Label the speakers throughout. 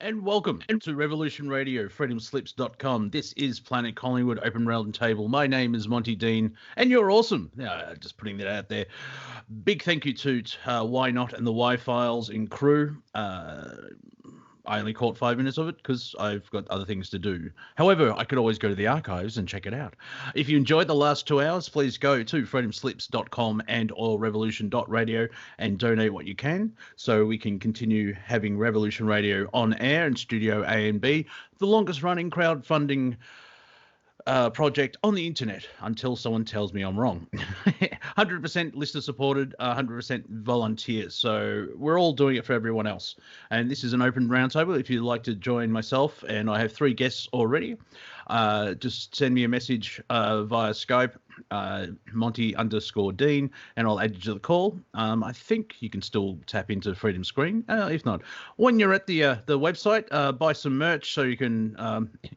Speaker 1: And welcome to Revolution Radio, freedomslips.com. This is Planet Collingwood Open Round Table. My name is Monty Dean, and you're awesome. Just putting that out there. Big thank you to Why Not and the Y-Files in crew. I only caught 5 minutes of it because I've got other things to do. However, I could always go to the archives and check it out. If you enjoyed the last 2 hours, please go to freedomslips.com and revolution.radio and donate what you can so we can continue having Revolution Radio on air and Studio A and B, the longest running crowdfunding project on the internet until someone tells me I'm wrong. 100% listener supported, 100% volunteers. So we're all doing it for everyone else. And this is an open roundtable. If you'd like to join myself, and I have 3 guests already, just send me a message via Skype, Monty_Dean, and I'll add you to the call. I think you can still tap into Freedom Screen. If not, when you're at the website, buy some merch so you can,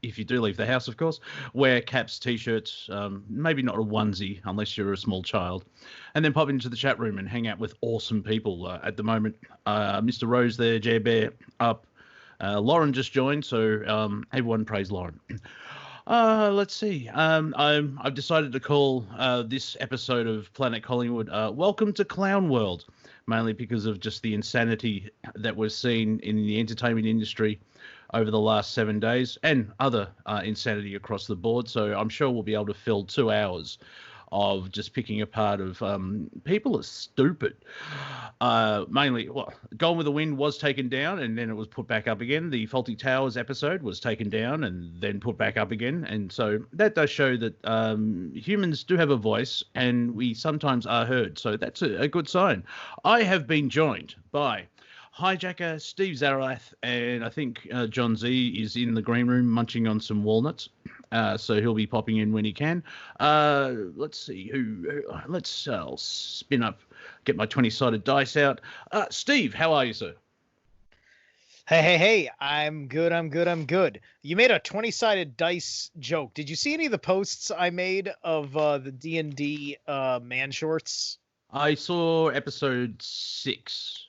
Speaker 1: if you do leave the house, of course, wear caps, t-shirts, maybe not a onesie unless you're a small child, and then pop into the chat room and hang out with awesome people. At the moment, Mr. Rose there, J Bear up, Lauren just joined, so everyone praise Lauren. Let's see. I've decided to call this episode of Planet Collingwood Welcome to Clown World, mainly because of just the insanity that we've seen in the entertainment industry over the last 7 days and other insanity across the board. So I'm sure we'll be able to fill 2 hours of just picking apart of people are stupid. Mainly, Gone with the Wind was taken down and then it was put back up again. The Faulty Towers episode was taken down and then put back up again. And so that does show that humans do have a voice and we sometimes are heard. So that's a good sign. I have been joined by Hijacker, Steve Zerilath, and I think John Z is in the green room munching on some walnuts. So he'll be popping in when he can. Let's see let's I'll spin up, get my 20-sided dice out. Steve, how are you, sir?
Speaker 2: Hey, I'm good. You made a 20-sided dice joke. Did you see any of the posts I made of the D&D man shorts?
Speaker 1: I saw episode 6.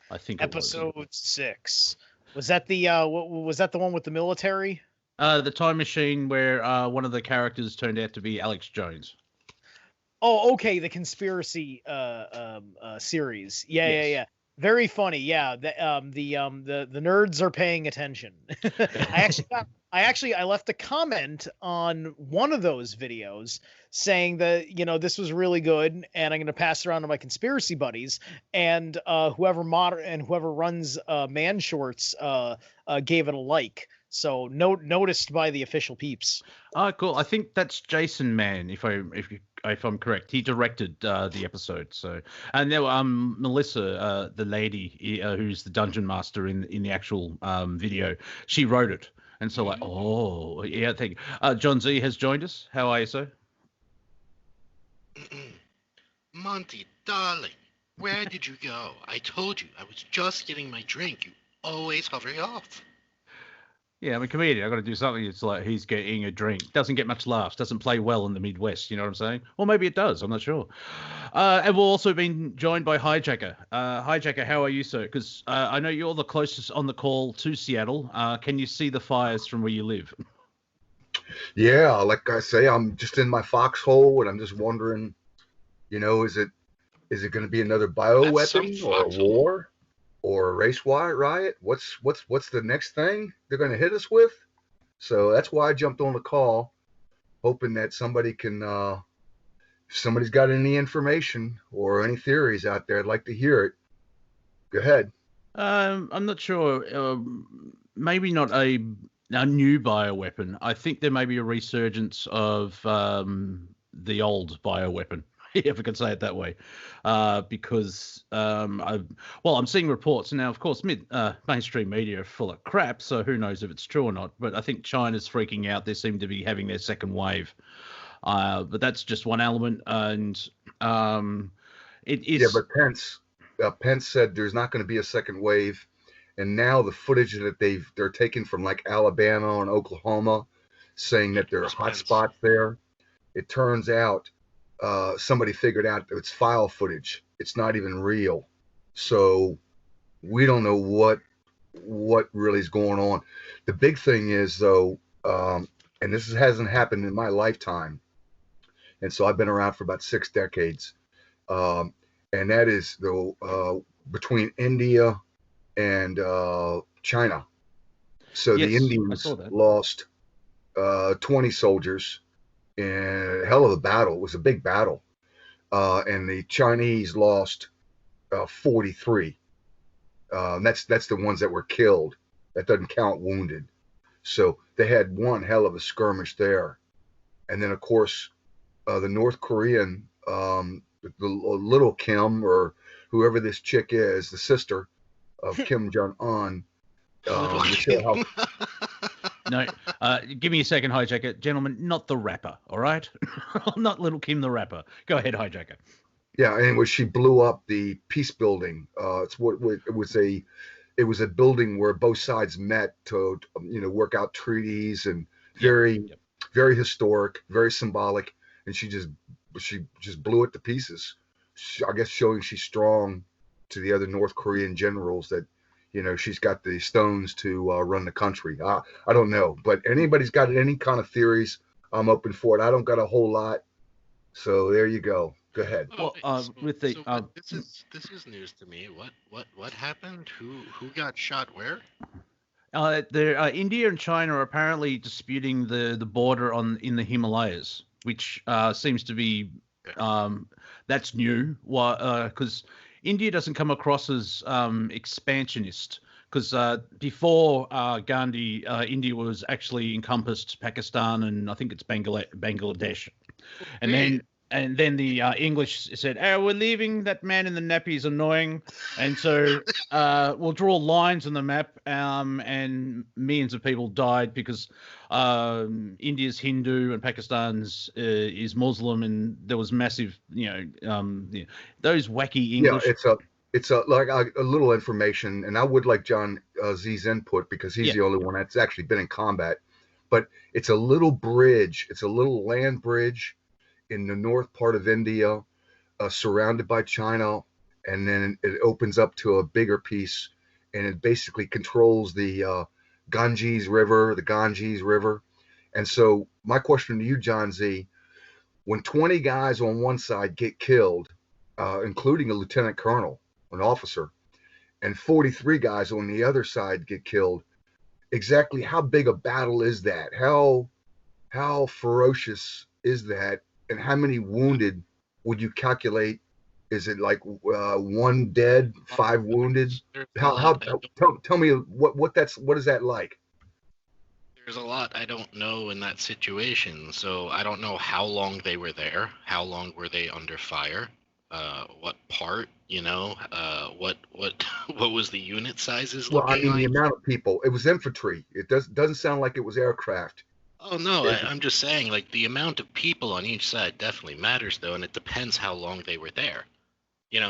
Speaker 1: I think
Speaker 2: episode 6. Was that the was that the one with the military?
Speaker 1: The time machine where one of the characters turned out to be Alex Jones.
Speaker 2: Oh, okay, the conspiracy series. Yeah. Very funny. Yeah, the nerds are paying attention. I left a comment on one of those videos saying that, this was really good and I'm going to pass it around to my conspiracy buddies, and whoever runs Man Shorts gave it a like. So noticed by the official peeps.
Speaker 1: Oh, cool. I think that's Jason Mann, if I'm correct. He directed the episode. So, and there Melissa, the lady who's the dungeon master in the actual video, she wrote it. And so I think John Z has joined us. How are you, sir?
Speaker 3: Monty, darling, where did you go? I told you I was just getting my drink. You always hurry off.
Speaker 1: Yeah, I'm a comedian. I've got to do something. It's like he's getting a drink. Doesn't get much laughs. Doesn't play well in the Midwest. You know what I'm saying? Or maybe it does. I'm not sure. And we've also been joined by Hijacker. Hijacker, how are you, sir? Because I know you're the closest on the call to Seattle. Can you see the fires from where you live?
Speaker 4: Yeah, like I say, I'm just in my foxhole, and I'm just wondering, is it going to be another bioweapon or a war? Or a race riot? What's the next thing they're going to hit us with? So that's why I jumped on the call, hoping that somebody can, if somebody's got any information or any theories out there, I'd like to hear it. Go ahead.
Speaker 1: I'm not sure. Maybe not a new bioweapon. I think there may be a resurgence of the old bioweapon. If I could say it that way, because I'm seeing reports now. Of course, mainstream media are full of crap, so who knows if it's true or not. But I think China's freaking out. They seem to be having their second wave, but that's just one element. And it is.
Speaker 4: Yeah, but Pence said there's not going to be a second wave, and now the footage that they're taking from like Alabama and Oklahoma, saying that there are hot spots there. It turns out. Somebody figured out that it's file footage. It's not even real. So we don't know what what really is going on. The big thing is though, and this hasn't happened in my lifetime, and so I've been around for about 6 decades, um, and that is the between India and China. So the
Speaker 1: Yes, I
Speaker 4: Indians
Speaker 1: saw that.
Speaker 4: lost 20 soldiers in a hell of a battle. It was a big battle, and the Chinese lost 43. That's the ones that were killed. That doesn't count wounded. So they had one hell of a skirmish there, and then of course the North Korean, the little Kim or whoever this chick is, the sister of Kim Jong Un.
Speaker 3: Little
Speaker 4: How,
Speaker 1: No, give me a second, Hijacker. Gentlemen, not the rapper, all right? Not Little Kim the rapper. Go ahead, Hijacker.
Speaker 4: yeah, and she blew up the peace building. It's what it was a building where both sides met to work out treaties, and very very historic, very symbolic. And she just blew it to pieces. I guess showing she's strong to the other North Korean generals that she's got the stones to run the country. I don't know, but anybody's got any kind of theories, I'm open for it. I don't got a whole lot, so there you go. Go ahead.
Speaker 1: Well, with the
Speaker 3: this is news to me. What happened? Who got shot where?
Speaker 1: India and China are apparently disputing the border in the Himalayas, which seems to be that's new. Because India doesn't come across as expansionist. Because before Gandhi, India was actually encompassed Pakistan and I think it's Bangladesh, and then the English said, "Oh, we're leaving. That man in the nappy is annoying, and so we'll draw lines on the map." And millions of people died because India's Hindu and Pakistan's is Muslim, and there was massive, those wacky English.
Speaker 4: Yeah, it's like a little information, and I would like John Z's input because he's the only one that's actually been in combat. But it's a little bridge. It's a little land bridge in the north part of India, surrounded by China, and then it opens up to a bigger piece, and it basically controls the Ganges River. And so my question to you, John Z, when 20 guys on one side get killed, including a lieutenant colonel, an officer, and 43 guys on the other side get killed, exactly how big a battle is that? How ferocious is that? And how many wounded would you calculate? Is it like 1 dead, 5 wounded? Tell me what is that like?
Speaker 3: There's a lot I don't know in that situation, so I don't know how long they were there. How long were they under fire? What part? What was the unit sizes?
Speaker 4: Well, I mean the amount of people. It was infantry. It doesn't sound like it was aircraft.
Speaker 3: Oh no, I'm just saying, like, the amount of people on each side definitely matters, though, and it depends how long they were there.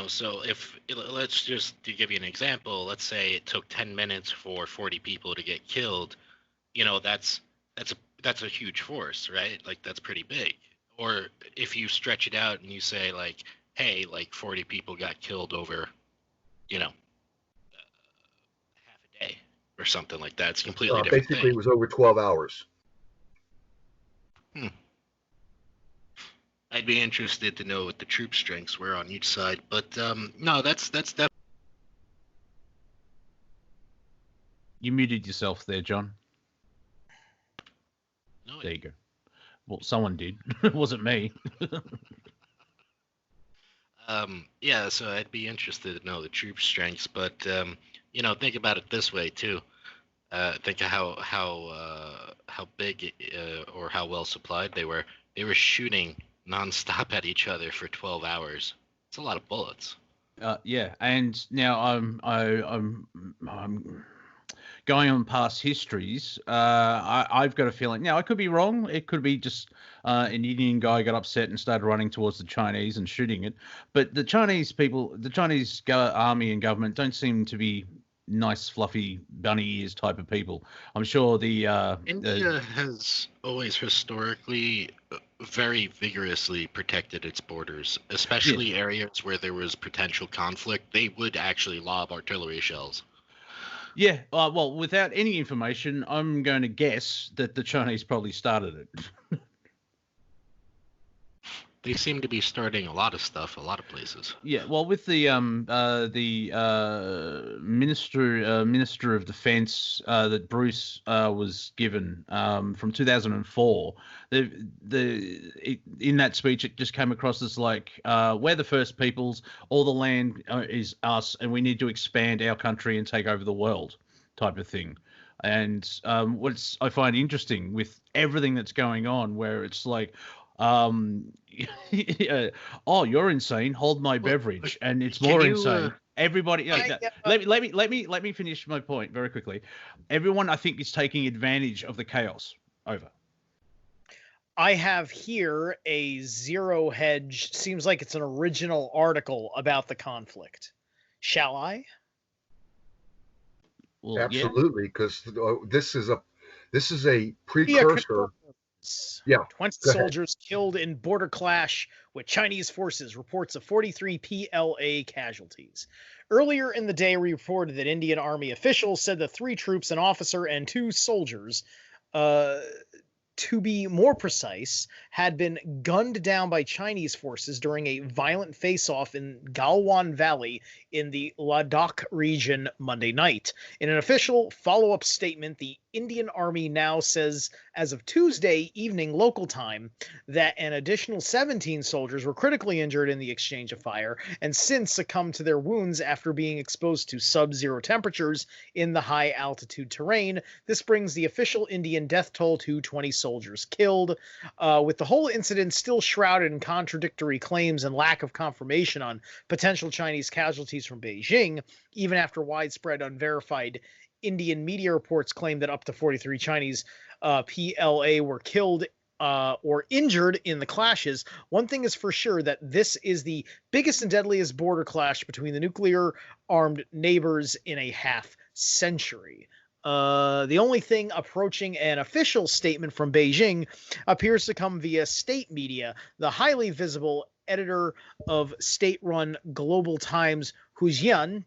Speaker 3: So let's just to give you an example, let's say it took 10 minutes for 40 people to get killed. That's a huge force, right? Like, that's pretty big. Or if you stretch it out and you say, like, hey, like 40 people got killed over, half a day or something like that. It's completely different.
Speaker 4: Basically, it was over 12 hours.
Speaker 3: I'd be interested to know what the troop strengths were on each side, but no, that's definitely.
Speaker 1: You muted yourself there, John.
Speaker 3: No,
Speaker 1: there you go. Well, someone did. It wasn't me.
Speaker 3: Yeah, so I'd be interested to know the troop strengths, but think about it this way too. Think of how big or how well supplied they were. They were shooting nonstop at each other for 12 hours. It's a lot of bullets.
Speaker 1: Yeah, and now I'm going on past histories. I've got a feeling. Now I could be wrong. It could be just an Indian guy got upset and started running towards the Chinese and shooting it. But the Chinese people, the Chinese army and government don't seem to be nice, fluffy, bunny ears type of people. I'm sure
Speaker 3: India has always historically very vigorously protected its borders, especially areas where there was potential conflict. They would actually lob artillery shells.
Speaker 1: Yeah, well, without any information, I'm going to guess that the Chinese probably started it.
Speaker 3: They seem to be starting a lot of stuff, a lot of places.
Speaker 1: Yeah, well, with the Minister of Defense that Bruce was given from 2004, in that speech it just came across as like we're the first peoples, all the land is us, and we need to expand our country and take over the world, type of thing. And what I find interesting with everything that's going on, where it's like, oh, you're insane, hold my beverage, and it's more insane. Everybody, let me finish my point very quickly. Everyone, I think, is taking advantage of the chaos. Over.
Speaker 2: I have here a Zero Hedge, seems like it's an original article about the conflict. Shall I?
Speaker 4: Well, absolutely, because this is a precursor.
Speaker 2: Yeah. 20 soldiers killed in border clash with Chinese forces. Reports of 43 PLA casualties. Earlier in the day, we reported that Indian Army officials said that 3 troops, an officer, and 2 soldiers, to be more precise, had been gunned down by Chinese forces during a violent face-off in Galwan Valley in the Ladakh region Monday night. In an official follow-up statement, the Indian Army now says, as of Tuesday evening local time, that an additional 17 soldiers were critically injured in the exchange of fire and since succumbed to their wounds after being exposed to sub-zero temperatures in the high-altitude terrain. This brings the official Indian death toll to 20 soldiers killed, with the whole incident still shrouded in contradictory claims and lack of confirmation on potential Chinese casualties from Beijing, even after widespread unverified Indian media reports claim that up to 43 Chinese PLA were killed or injured in the clashes. One thing is for sure, that this is the biggest and deadliest border clash between the nuclear-armed neighbors in a half-century. The only thing approaching an official statement from Beijing appears to come via state media. The highly visible editor of state-run Global Times, Hu Jing,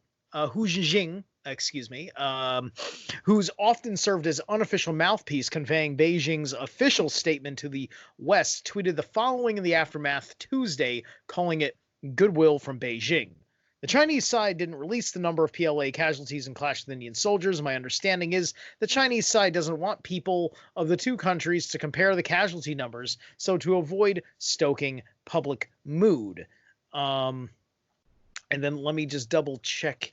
Speaker 2: who's often served as unofficial mouthpiece conveying Beijing's official statement to the West, tweeted the following in the aftermath Tuesday, calling it goodwill from Beijing. The Chinese side didn't release the number of PLA casualties in clash with Indian soldiers. My understanding is the Chinese side doesn't want people of the 2 countries to compare the casualty numbers, so to avoid stoking public mood. And then let me just double check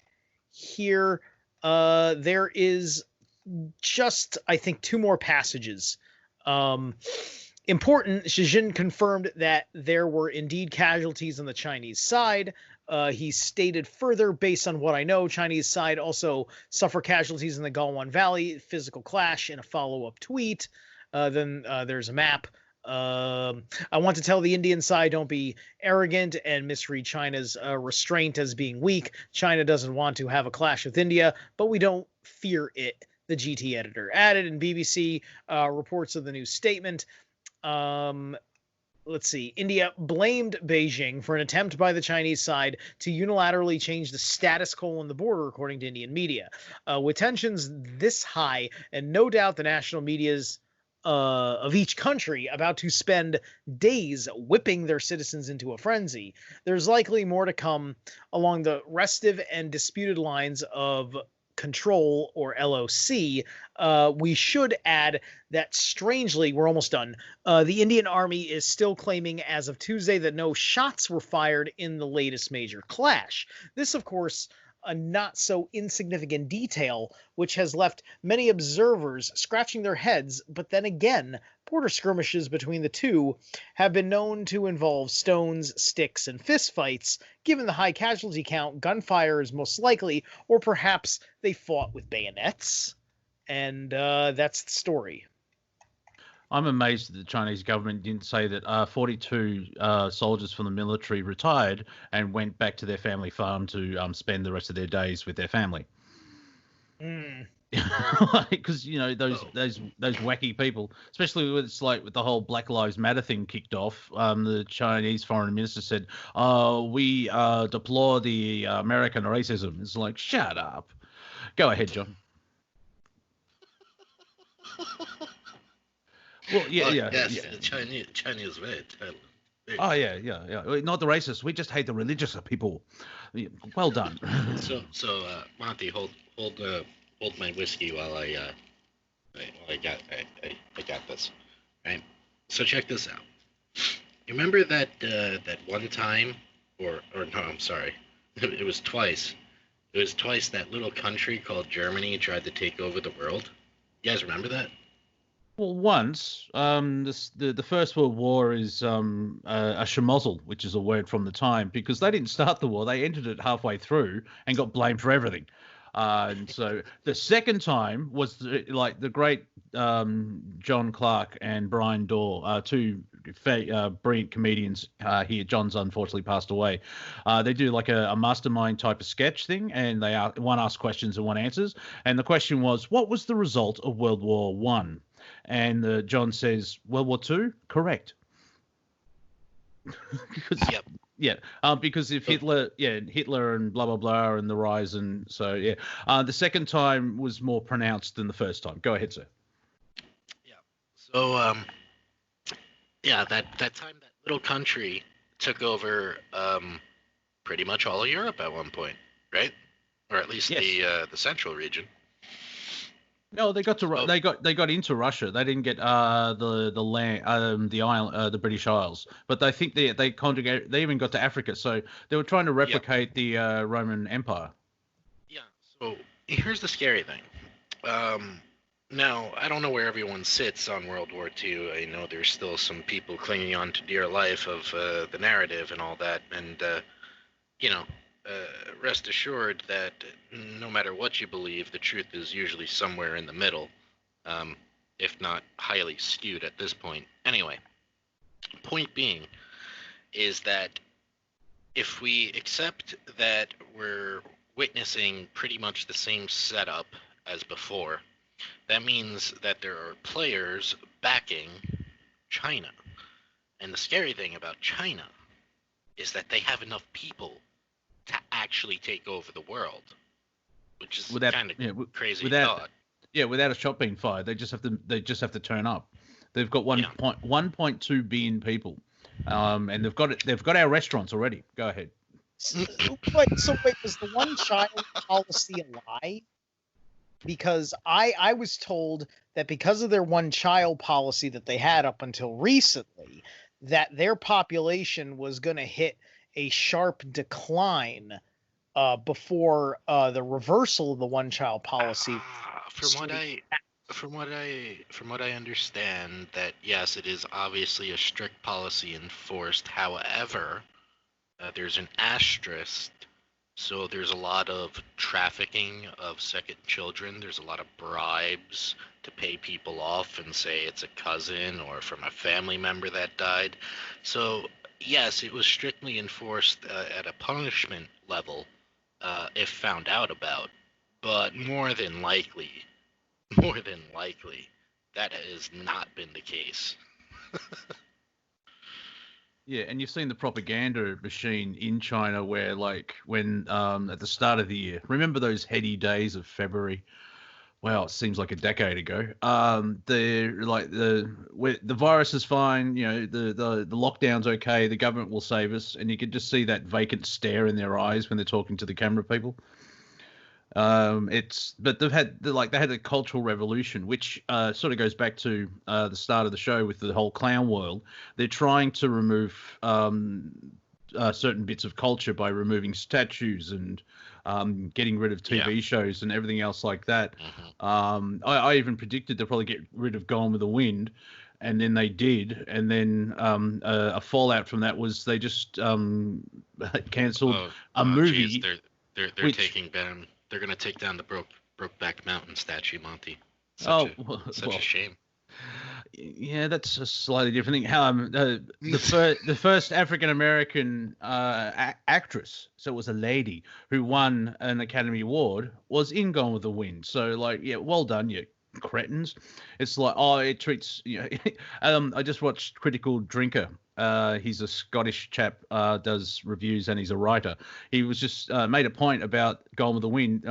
Speaker 2: here. There is just, I think, 2 more passages. Important, Xi Jinping confirmed that there were indeed casualties on the Chinese side. He stated further, based on what I know, Chinese side also suffer casualties in the Galwan Valley, physical clash, in a follow-up tweet. Then there's a map. I want to tell the Indian side, don't be arrogant and misread China's restraint as being weak. China doesn't want to have a clash with India, but we don't fear it, the GT editor added. In BBC reports of the new statement, let's see. India blamed Beijing for an attempt by the Chinese side to unilaterally change the status quo on the border, according to Indian media. With tensions this high, and no doubt the national media's of each country about to spend days whipping their citizens into a frenzy, there's likely more to come along the restive and disputed lines of control, or LOC. We should add that, strangely, we're almost done. The Indian Army is still claiming as of Tuesday that no shots were fired in the latest major clash. This, of course, a not so insignificant detail, which has left many observers scratching their heads. But then again, border skirmishes between the two have been known to involve stones, sticks, and fistfights. Given the high casualty count, gunfire is most likely, or perhaps they fought with bayonets. And that's the story.
Speaker 1: I'm amazed that the Chinese government didn't say that 42 soldiers from the military retired and went back to their family farm to spend the rest of their days with their family. Because those wacky people, especially with the whole Black Lives Matter thing kicked off. The Chinese foreign minister said, "We deplore the American racism." It's like, shut up. Go ahead, John. Well, yeah,
Speaker 3: Oh,
Speaker 1: yeah,
Speaker 3: yes,
Speaker 1: yeah.
Speaker 3: the Chinese way.
Speaker 1: Oh, yeah. Not the racists. We just hate the religious people. Yeah, well done.
Speaker 3: So, Monty, hold my whiskey while I got this. Right. So check this out. You remember that one time, or no, I'm sorry, it was twice. It was twice that little country called Germany tried to take over the world. You guys remember that?
Speaker 1: Well, once, the First World War is a schmozzle, which is a word from the time, because they didn't start the war; they entered it halfway through and got blamed for everything. And so the second time was like the great John Clark and Brian Dorr, two brilliant comedians here. John's unfortunately passed away. They do like a mastermind type of sketch thing, and one asks questions and one answers. And the question was, what was the result of World War One? And John says, World War Two? Correct. Because,
Speaker 3: Yep.
Speaker 1: Yeah, because if Hitler and blah, blah, blah, and the rise, and so, yeah. The second time was more pronounced than the first time. Go ahead, sir.
Speaker 3: Yeah. So, that time that little country took over pretty much all of Europe at one point, right? Or at least
Speaker 1: Yes.
Speaker 3: the central region.
Speaker 1: No, they got to they got into Russia. They didn't get the land the island the British Isles, but I think they conjugate. They even got to Africa. So they were trying to replicate the Roman Empire.
Speaker 3: Yeah. So here's the scary thing. Now I don't know where everyone sits on World War II. I know there's still some people clinging on to dear life of the narrative and all that, and you know. Rest assured that no matter what you believe, the truth is usually somewhere in the middle, if not highly skewed at this point. Anyway, point being is that if we accept that we're witnessing pretty much the same setup as before, that means that there are players backing China. And the scary thing about China is that they have enough people to actually take over the world, which is kind of crazy thought.
Speaker 1: Yeah, without a shot being fired, they just have to turn up. They've got 1.2 billion people, and they've got our restaurants already. Go ahead.
Speaker 2: So wait, was the one child policy a lie? Because I was told that because of their one child policy that they had up until recently, that their population was going to hit a sharp decline before the reversal of the one child policy.
Speaker 3: From what I understand, that yes, it is obviously a strict policy enforced. However, there's an asterisk. So there's a lot of trafficking of second children. There's a lot of bribes to pay people off and say it's a cousin or from a family member that died. So yes, it was strictly enforced at a punishment level if found out about, but more than likely, that has not been the case.
Speaker 1: Yeah, and you've seen the propaganda machine in China where, like, when at the start of the year, remember those heady days of February? Wow, it seems like a decade ago. The virus is fine. You know, the lockdown's okay. The government will save us, and you can just see that vacant stare in their eyes when they're talking to the camera people. But they had a cultural revolution, which sort of goes back to the start of the show with the whole clown world. They're trying to remove certain bits of culture by removing statues and getting rid of TV shows and everything else like that. Mm-hmm. I even predicted they'll probably get rid of Gone with the Wind, and then they did. And then a fallout from that was they just cancelled a movie.
Speaker 3: Geez, they're taking down. They're going to take down the Brokeback Mountain statue, Monty. Such a shame.
Speaker 1: Yeah, that's a slightly different thing. The first African American actress, so it was a lady who won an Academy Award, was in Gone with the Wind. So, like, yeah, well done you. cretins. It's like, oh, it treats, I just watched Critical Drinker. He's a Scottish chap, does reviews, and he's a writer. He was just made a point about Gone with the Wind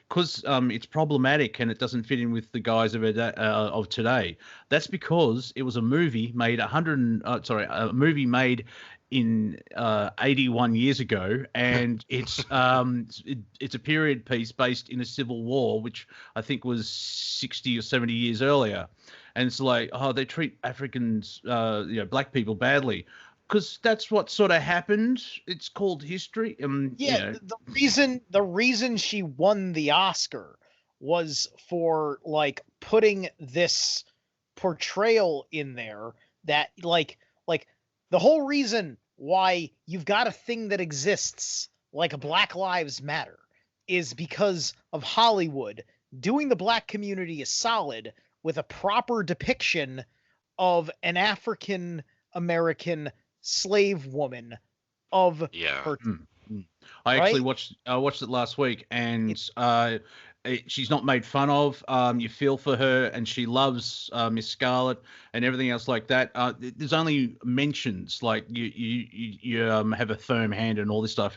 Speaker 1: because it's problematic and it doesn't fit in with the guys of today. That's because it was a movie made a movie made in 81 years ago, and it's a period piece based in a civil war, which I think was 60 or 70 years earlier. And it's like, oh, they treat Africans, black people badly, because that's what sort of happened. It's called history.
Speaker 2: The reason she won the Oscar was for like putting this portrayal in there that like the whole reason why you've got a thing that exists like a Black Lives Matter is because of Hollywood doing the black community a solid with a proper depiction of an African American slave woman of her.
Speaker 1: I actually watched it last week, and she's not made fun of. You feel for her, and she loves Miss Scarlet and everything else like that. There's only mentions like you have a firm hand and all this stuff.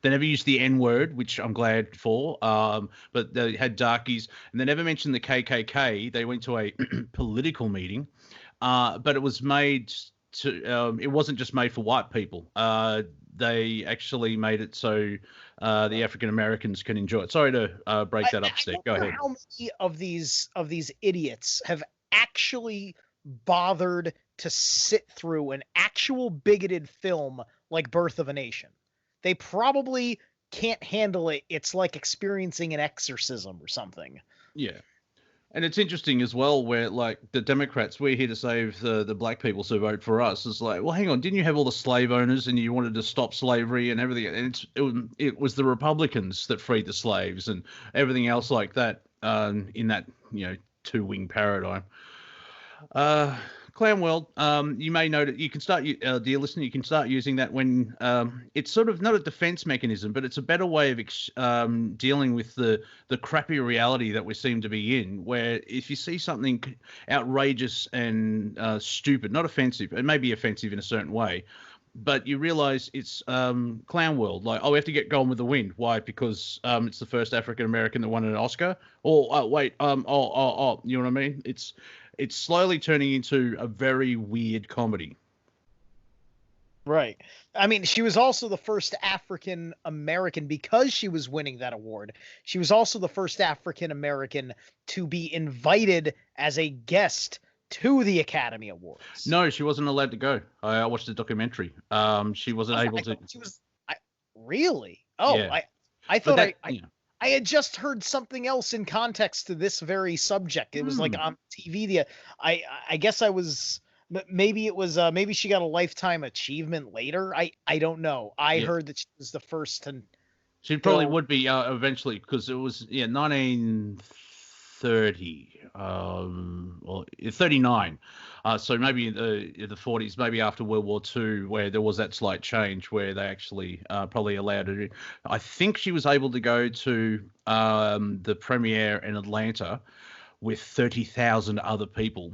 Speaker 1: They never used the N-word, which I'm glad for. But they had darkies, and they never mentioned the KKK. They went to a political meeting, but it was made to. It wasn't just made for white people. They actually made it so the African Americans can enjoy it. Sorry to break that up, Steve. Go ahead.
Speaker 2: How many of these idiots have actually bothered to sit through an actual bigoted film like Birth of a Nation? They probably can't handle it. It's like experiencing an exorcism or something.
Speaker 1: Yeah. And it's interesting as well where, like, the Democrats, we're here to save the black people, so vote for us. It's like, well, hang on, didn't you have all the slave owners and you wanted to stop slavery and everything? And it was the Republicans that freed the slaves and everything else like that in that, two-wing paradigm. Clown World, you may know that you can start, dear listener, you can start using that when it's sort of not a defense mechanism, but it's a better way of dealing with the crappy reality that we seem to be in, where if you see something outrageous and stupid, not offensive, it may be offensive in a certain way, but you realize it's Clown World. Like, oh, we have to get Gone with the Wind. Why? Because it's the first African-American that won an Oscar? Or, wait, you know what I mean? It's slowly turning into a very weird comedy.
Speaker 2: Right. I mean, she was also the first African American, because she was winning that award. She was also the first African American to be invited as a guest to the Academy Awards.
Speaker 1: No, she wasn't allowed to go. I watched the documentary. She wasn't able to.
Speaker 2: She was. Really? Oh, yeah. I thought I had just heard something else in context to this very subject. It was like on TV. I guess I was, maybe it was, maybe she got a lifetime achievement later. I don't know. I heard that she was the first to.
Speaker 1: She probably would be eventually, because it was 1930 or 39. So maybe in the 40s, maybe after World War II, where there was that slight change where they actually probably allowed her to. I think she was able to go to the premiere in Atlanta with 30,000 other people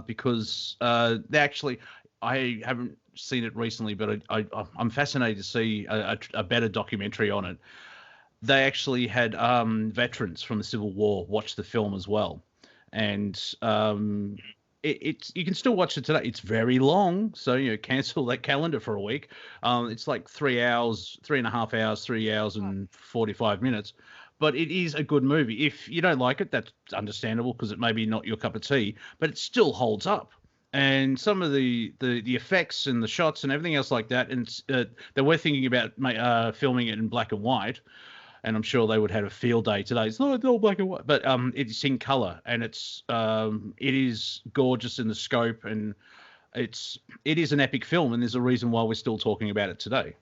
Speaker 1: because they actually, I haven't seen it recently, but I'm fascinated to see a better documentary on it. They actually had veterans from the Civil War watch the film as well. And you can still watch it today. It's very long, so cancel that calendar for a week. It's like 3 hours, 3.5 hours, 3 hours and 45 minutes. But it is a good movie. If you don't like it, that's understandable because it may be not your cup of tea, but it still holds up. And some of the effects and the shots and everything else like that, and they were thinking about filming it in black and white. And I'm sure they would have a field day today. It's not all black and white, but it's in color, and it is gorgeous in the scope, and it is an epic film, and there's a reason why we're still talking about it today.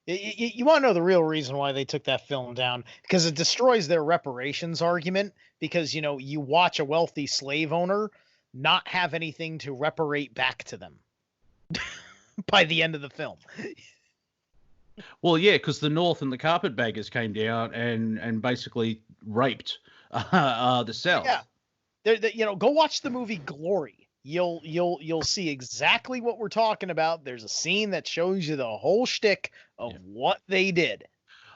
Speaker 2: You want to know the real reason why they took that film down? Because it destroys their reparations argument. Because you watch a wealthy slave owner not have anything to reparate back to them by the end of the film.
Speaker 1: Well, yeah, because the North and the carpetbaggers came down and basically raped the South.
Speaker 2: Go watch the movie Glory. You'll see exactly what we're talking about. There's a scene that shows you the whole shtick of what they did.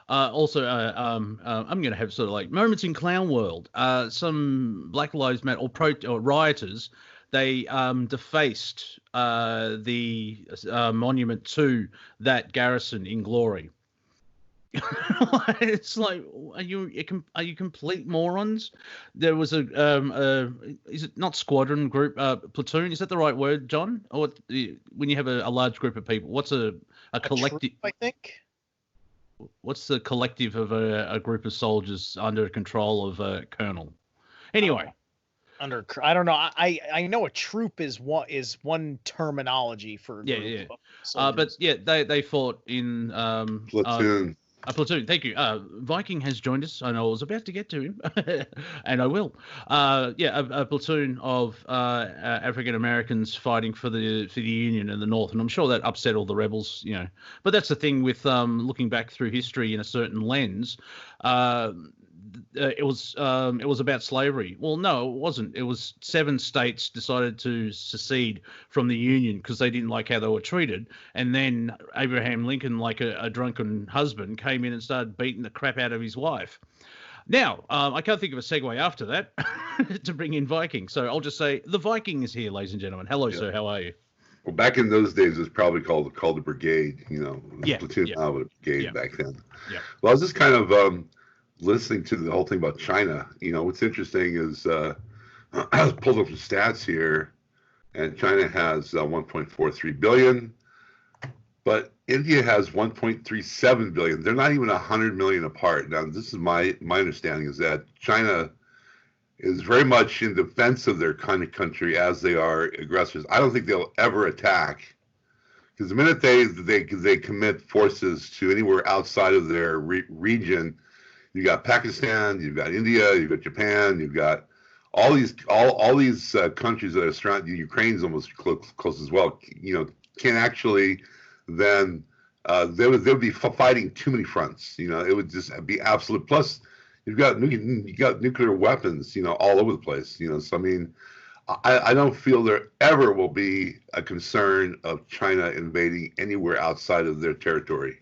Speaker 1: Also, I'm going to have sort of like moments in clown world. Some Black Lives Matter or rioters, they defaced the monument to that garrison in Glory. It's like, are you complete morons? There was is it not squadron group, platoon? Is that the right word, John? Or when you have a large group of people, what's a collective?
Speaker 2: Troop, I think.
Speaker 1: What's the collective of a group of soldiers under control of a colonel? Anyway,
Speaker 2: I don't know. I know a troop is one terminology for
Speaker 1: but yeah, they fought in
Speaker 5: platoon.
Speaker 1: A platoon. Thank you. Viking has joined us. I know I was about to get to him, and I will. A platoon of African Americans fighting for the Union in the North, and I'm sure that upset all the rebels. But that's the thing with looking back through history in a certain lens. It was about slavery. Well, no, it wasn't. It was 7 states decided to secede from the Union because they didn't like how they were treated. And then Abraham Lincoln, like a drunken husband, came in and started beating the crap out of his wife. Now, I can't think of a segue after that to bring in Viking. So I'll just say the Viking is here, ladies and gentlemen. Hello, sir. How are you?
Speaker 5: Well, back in those days, it was probably called the brigade. Platoon now, but a brigade back then.
Speaker 1: Yeah.
Speaker 5: Well, I was just kind of listening to the whole thing about China. What's interesting is I was pulled up some stats here, and China has 1.43 billion, but India has 1.37 billion. They're not even 100 million apart. Now, this is my understanding is that China is very much in defense of their kind of country as they are aggressors. I don't think they'll ever attack, because the minute they commit forces to anywhere outside of their region, you got Pakistan, you've got India, you've got Japan, you've got all these countries that are surrounding. Ukraine's almost close as well. Can actually then they would be fighting too many fronts. It would just be absolute. Plus, you got nuclear weapons. All over the place. So I mean, I don't feel there ever will be a concern of China invading anywhere outside of their territory.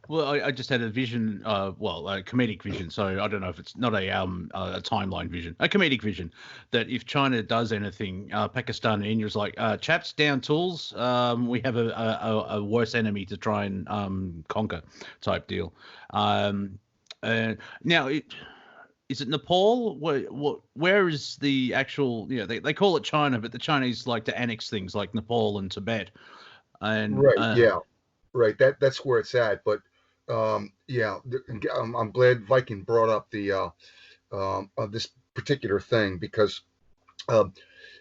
Speaker 1: Well, I just had a vision, a comedic vision. So I don't know if it's not a timeline vision, a comedic vision, that if China does anything, Pakistan and India's like, chaps, down tools. We have a worse enemy to try and conquer, type deal. Now, is it Nepal? Where is the actual? They call it China, but the Chinese like to annex things like Nepal and Tibet. And
Speaker 4: right. That's where it's at, but. I'm glad Viking brought up the this particular thing, because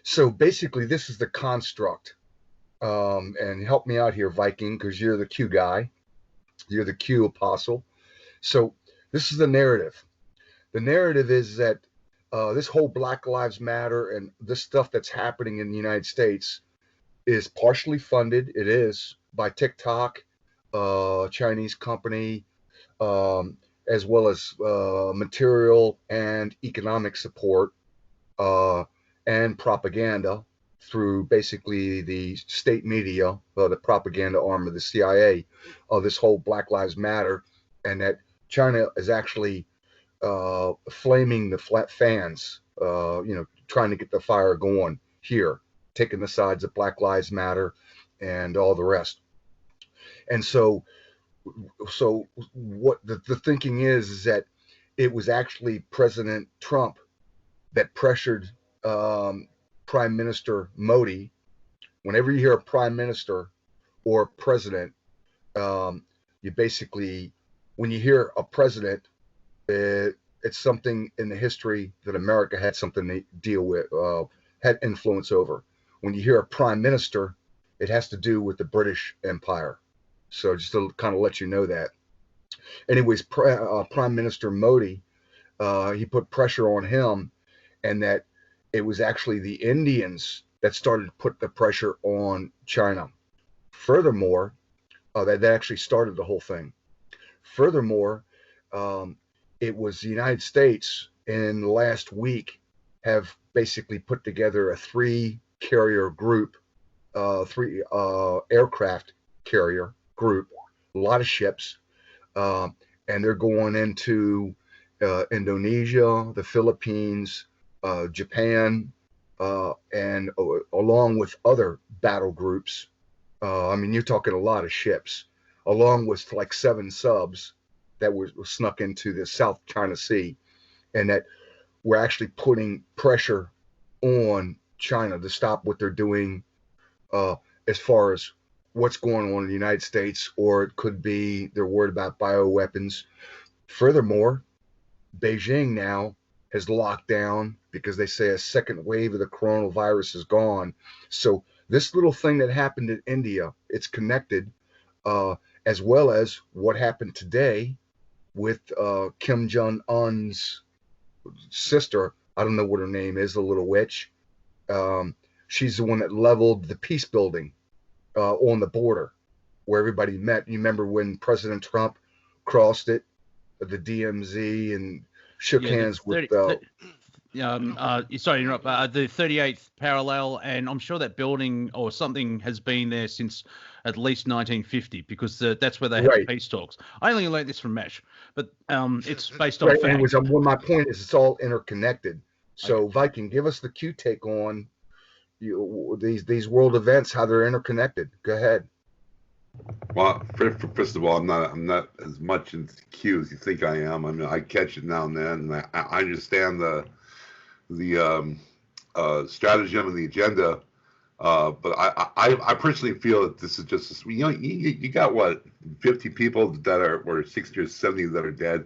Speaker 4: so basically this is the construct, and help me out here, Viking, because you're the Q guy, you're the Q apostle. So this is the narrative. The narrative is that this whole Black Lives Matter and this stuff that's happening in the United States is partially funded. It is by TikTok, Chinese company, as well as material and economic support and propaganda through basically the state media, the propaganda arm of the CIA, of this whole Black Lives Matter, and that China is actually flaming the fans, trying to get the fire going here, taking the sides of Black Lives Matter and all the rest. And so what the thinking is that it was actually President Trump that pressured Prime Minister Modi. Whenever you hear a prime minister or president, you basically, when you hear a president, it's something in the history that America had something to deal with, had influence over. When you hear a prime minister, it has to do with the British Empire. So just to kind of let you know that. Anyways, Prime Minister Modi, he put pressure on him, and that it was actually the Indians that started to put the pressure on China. Furthermore, that actually started the whole thing. Furthermore, it was the United States in the last week have basically put together a 3-carrier group, 3 aircraft carrier group, a lot of ships, and they're going into Indonesia, the Philippines, Japan, and along with other battle groups. I mean, you're talking a lot of ships, along with like 7 subs that were snuck into the South China Sea, and that we're actually putting pressure on China to stop what they're doing as far as what's going on in the United States, or it could be they're worried about bioweapons. Furthermore, Beijing now has locked down because they say a second wave of the coronavirus is gone. So this little thing that happened in India, it's connected, as well as what happened today with Kim Jong-un's sister. I don't know what her name is, the little witch. She's the one that leveled the peace building on the border where everybody met. You remember when President Trump crossed it, the DMZ, and shook hands with... sorry
Speaker 1: to interrupt. The 38th parallel, and I'm sure that building or something has been there since at least 1950, because that's where they had peace talks. I only learned this from Mesh, but it's based on fact.
Speaker 4: Well, my point is it's all interconnected. So, Viking, give us the Q take on these world events, how they're interconnected. Go ahead.
Speaker 5: Well, first of all, I'm not as much into Q as you think I am. I mean, I catch it now and then, and I understand the stratagem and the agenda. But I personally feel that this is just, you got what, 50 people that are, or 60 or 70 that are dead.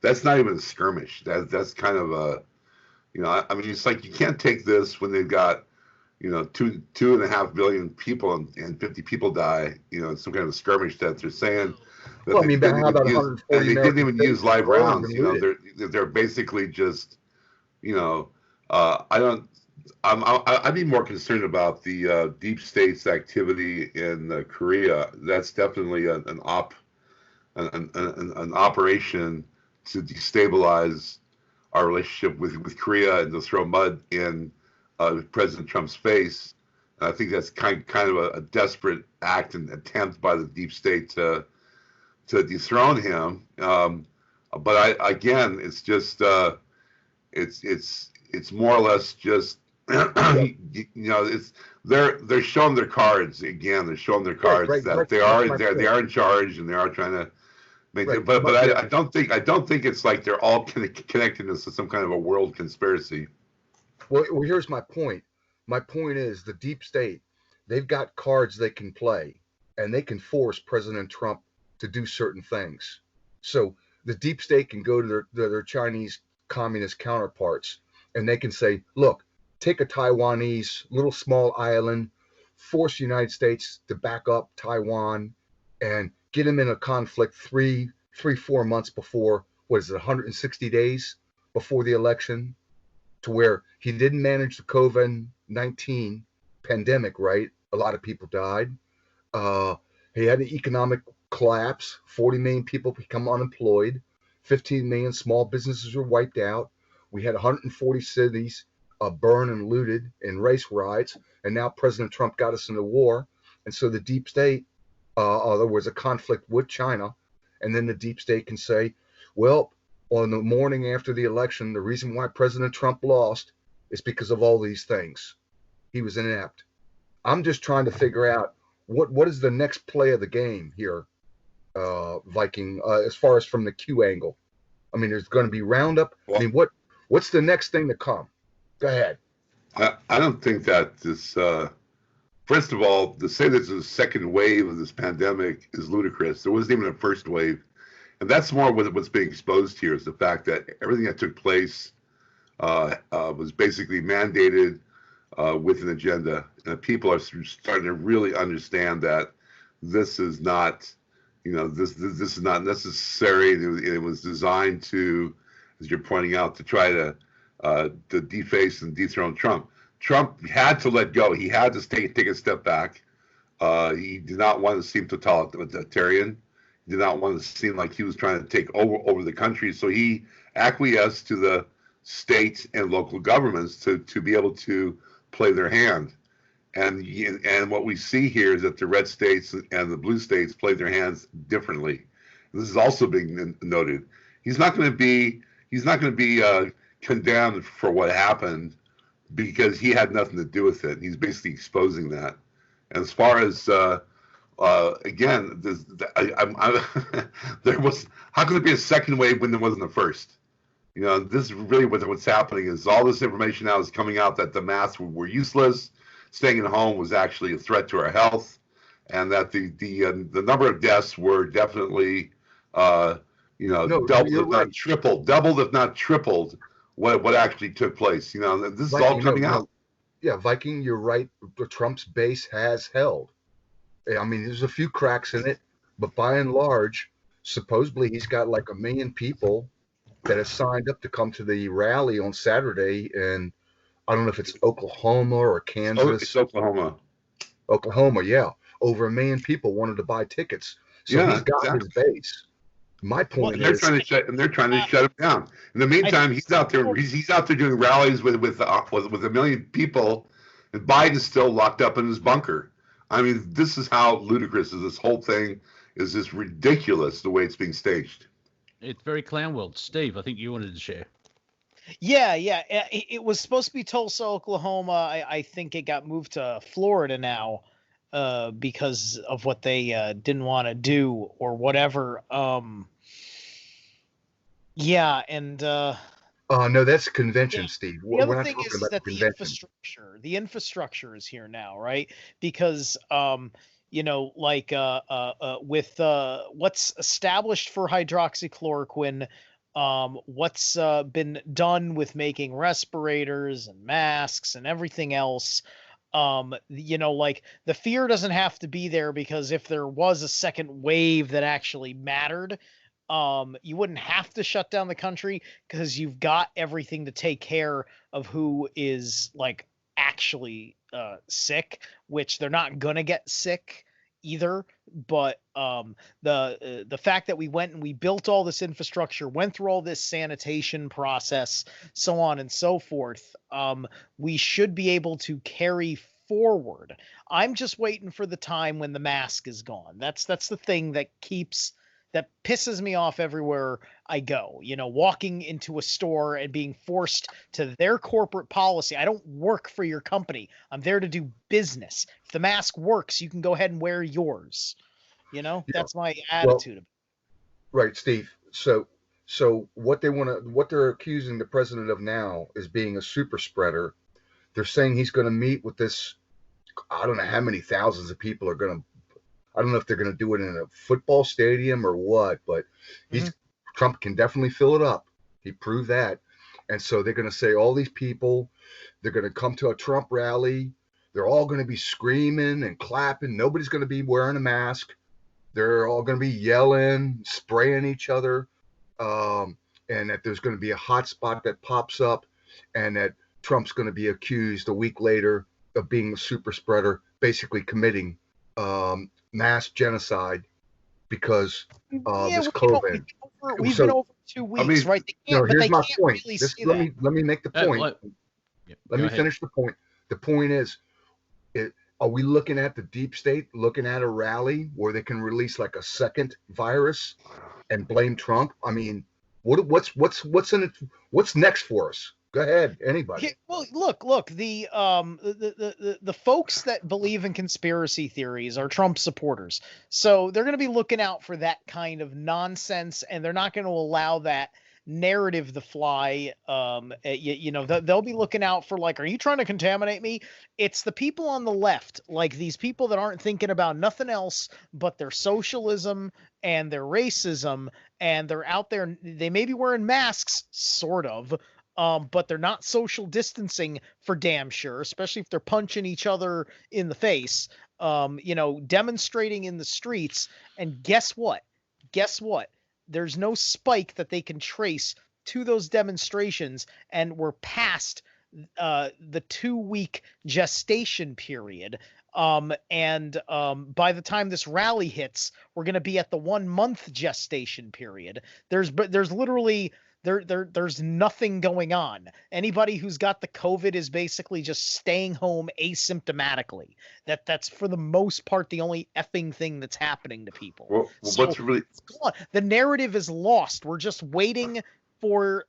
Speaker 5: That's not even a skirmish. That's kind of a, I mean, it's like you can't take this when they've got, 2.5 billion people and 50 people die. It's some kind of a skirmish that they're saying. That
Speaker 4: well, I mean, how about 140?
Speaker 5: They didn't even use live rounds. They're basically just, I'd be more concerned about the deep state's activity in Korea. That's definitely an operation to destabilize our relationship with Korea and to throw mud in President Trump's face. And I think that's kind of a desperate act and attempt by the deep state to dethrone him. But again, it's just it's more or less just it's they're showing their cards again. They're showing their cards that they are in charge and they are trying to make it. But I don't think it's like they're all connected to some kind of a world conspiracy.
Speaker 4: Well, here's my point. My point is the deep state, they've got cards they can play, and they can force President Trump to do certain things. So the deep state can go to their Chinese communist counterparts, and they can say, look, take a Taiwanese little small island, force the United States to back up Taiwan, and get them in a conflict 4 months before, 160 days before the election, to where he didn't manage the COVID-19 pandemic right. A lot of people died. He had an economic collapse. 40 million people become unemployed. 15 million small businesses were wiped out. We had 140 cities burned and looted in race riots. And now President Trump got us into war. And so the deep state, there was a conflict with China. And then the deep state can say, well, on the morning after the election, the reason why President Trump lost is because of all these things. He was inept. I'm just trying to figure out what is the next play of the game here, Viking, as far as from the Q angle. I mean, there's going to be roundup. Well, I mean, what's the next thing to come? Go ahead.
Speaker 5: I don't think that this, first of all, to say there's a second wave of this pandemic is ludicrous. There wasn't even a first wave. And that's more what's being exposed here is the fact that everything that took place was basically mandated with an agenda. And people are starting to really understand that this is not, this is not necessary. It was designed to, as you're pointing out, to try to deface and dethrone Trump. Trump had to let go. He had to take a step back. He did not want to seem totalitarian. Did not want to seem like he was trying to take over the country, so he acquiesced to the state and local governments to be able to play their hand. And what we see here is that the red states and the blue states play their hands differently. This is also being noted. He's not going to be condemned for what happened because he had nothing to do with it. He's basically exposing that. And as far as again, there was, how could there be a second wave when there wasn't a first? You know, this is really what's happening is all this information now is coming out that the masks were useless, staying at home was actually a threat to our health, and that the number of deaths were definitely doubled if not tripled what actually took place. You know, this is all coming out.
Speaker 4: Yeah, Viking, you're right. Trump's base has held. I mean, there's a few cracks in it, but by and large, supposedly he's got like 1 million people that have signed up to come to the rally on Saturday, and I don't know if it's Oklahoma or Kansas.
Speaker 5: Oh, it's Oklahoma.
Speaker 4: Oklahoma, yeah. Over 1 million people wanted to buy tickets. So he's got his base. My point
Speaker 5: is, they're trying to shut him down. In the meantime, he's out there doing rallies with 1 million people, and Biden's still locked up in his bunker. I mean, this is how ludicrous is this whole thing. Is this ridiculous the way it's being staged?
Speaker 1: It's very clown world. Steve, I think you wanted to share.
Speaker 2: Yeah. It was supposed to be Tulsa, Oklahoma. I think it got moved to Florida now because of what they didn't want to do or whatever.
Speaker 4: No, that's convention, Steve.
Speaker 2: The other thing is that the infrastructure is here now, right? Because with what's established for hydroxychloroquine, what's been done with making respirators and masks and everything else, the fear doesn't have to be there, because if there was a second wave that actually mattered, you wouldn't have to shut down the country, because you've got everything to take care of who is actually sick, which they're not gonna get sick either. But the fact that we went and we built all this infrastructure, went through all this sanitation process, so on and so forth, we should be able to carry forward. I'm just waiting for the time when the mask is gone. That's the thing that pisses me off everywhere I go. Walking into a store and being forced to their corporate policy. I don't work for your company. I'm there to do business. If the mask works, you can go ahead and wear yours. That's my attitude.
Speaker 4: Right, Steve. So what they're accusing the president of now is being a super spreader. They're saying he's going to meet with this, I don't know how many thousands of people are going to, I don't know if they're going to do it in a football stadium or what, but Trump can definitely fill it up. He proved that. And so they're going to say all these people, they're going to come to a Trump rally. They're all going to be screaming and clapping. Nobody's going to be wearing a mask. They're all going to be yelling, spraying each other. And that there's going to be a hot spot that pops up, and that Trump's going to be accused a week later of being a super spreader, basically committing mass genocide because of this COVID.
Speaker 2: We've been over 2 weeks, right?
Speaker 4: Here's my point.
Speaker 2: Really
Speaker 4: let me make the point. Let me finish the point. The point is, are we looking at the deep state, looking at a rally where they can release like a second virus and blame Trump? I mean, what's in it? What's next for us? Go ahead, anybody.
Speaker 2: Yeah, well, look. The folks that believe in conspiracy theories are Trump supporters, so they're going to be looking out for that kind of nonsense, and they're not going to allow that narrative to fly. They'll be looking out for, are you trying to contaminate me? It's the people on the left, these people that aren't thinking about nothing else but their socialism and their racism, and they're out there. They may be wearing masks, sort of. But they're not social distancing for damn sure, especially if they're punching each other in the face, demonstrating in the streets. And guess what? There's no spike that they can trace to those demonstrations, and we're past the 2-week gestation period. By the time this rally hits, we're going to be at the 1-month gestation period. There's there's nothing going on. Anybody who's got the COVID is basically just staying home asymptomatically. That's for the most part the only effing thing that's happening to people.
Speaker 5: Well,
Speaker 2: So
Speaker 5: what's really
Speaker 2: the narrative is lost. We're just waiting for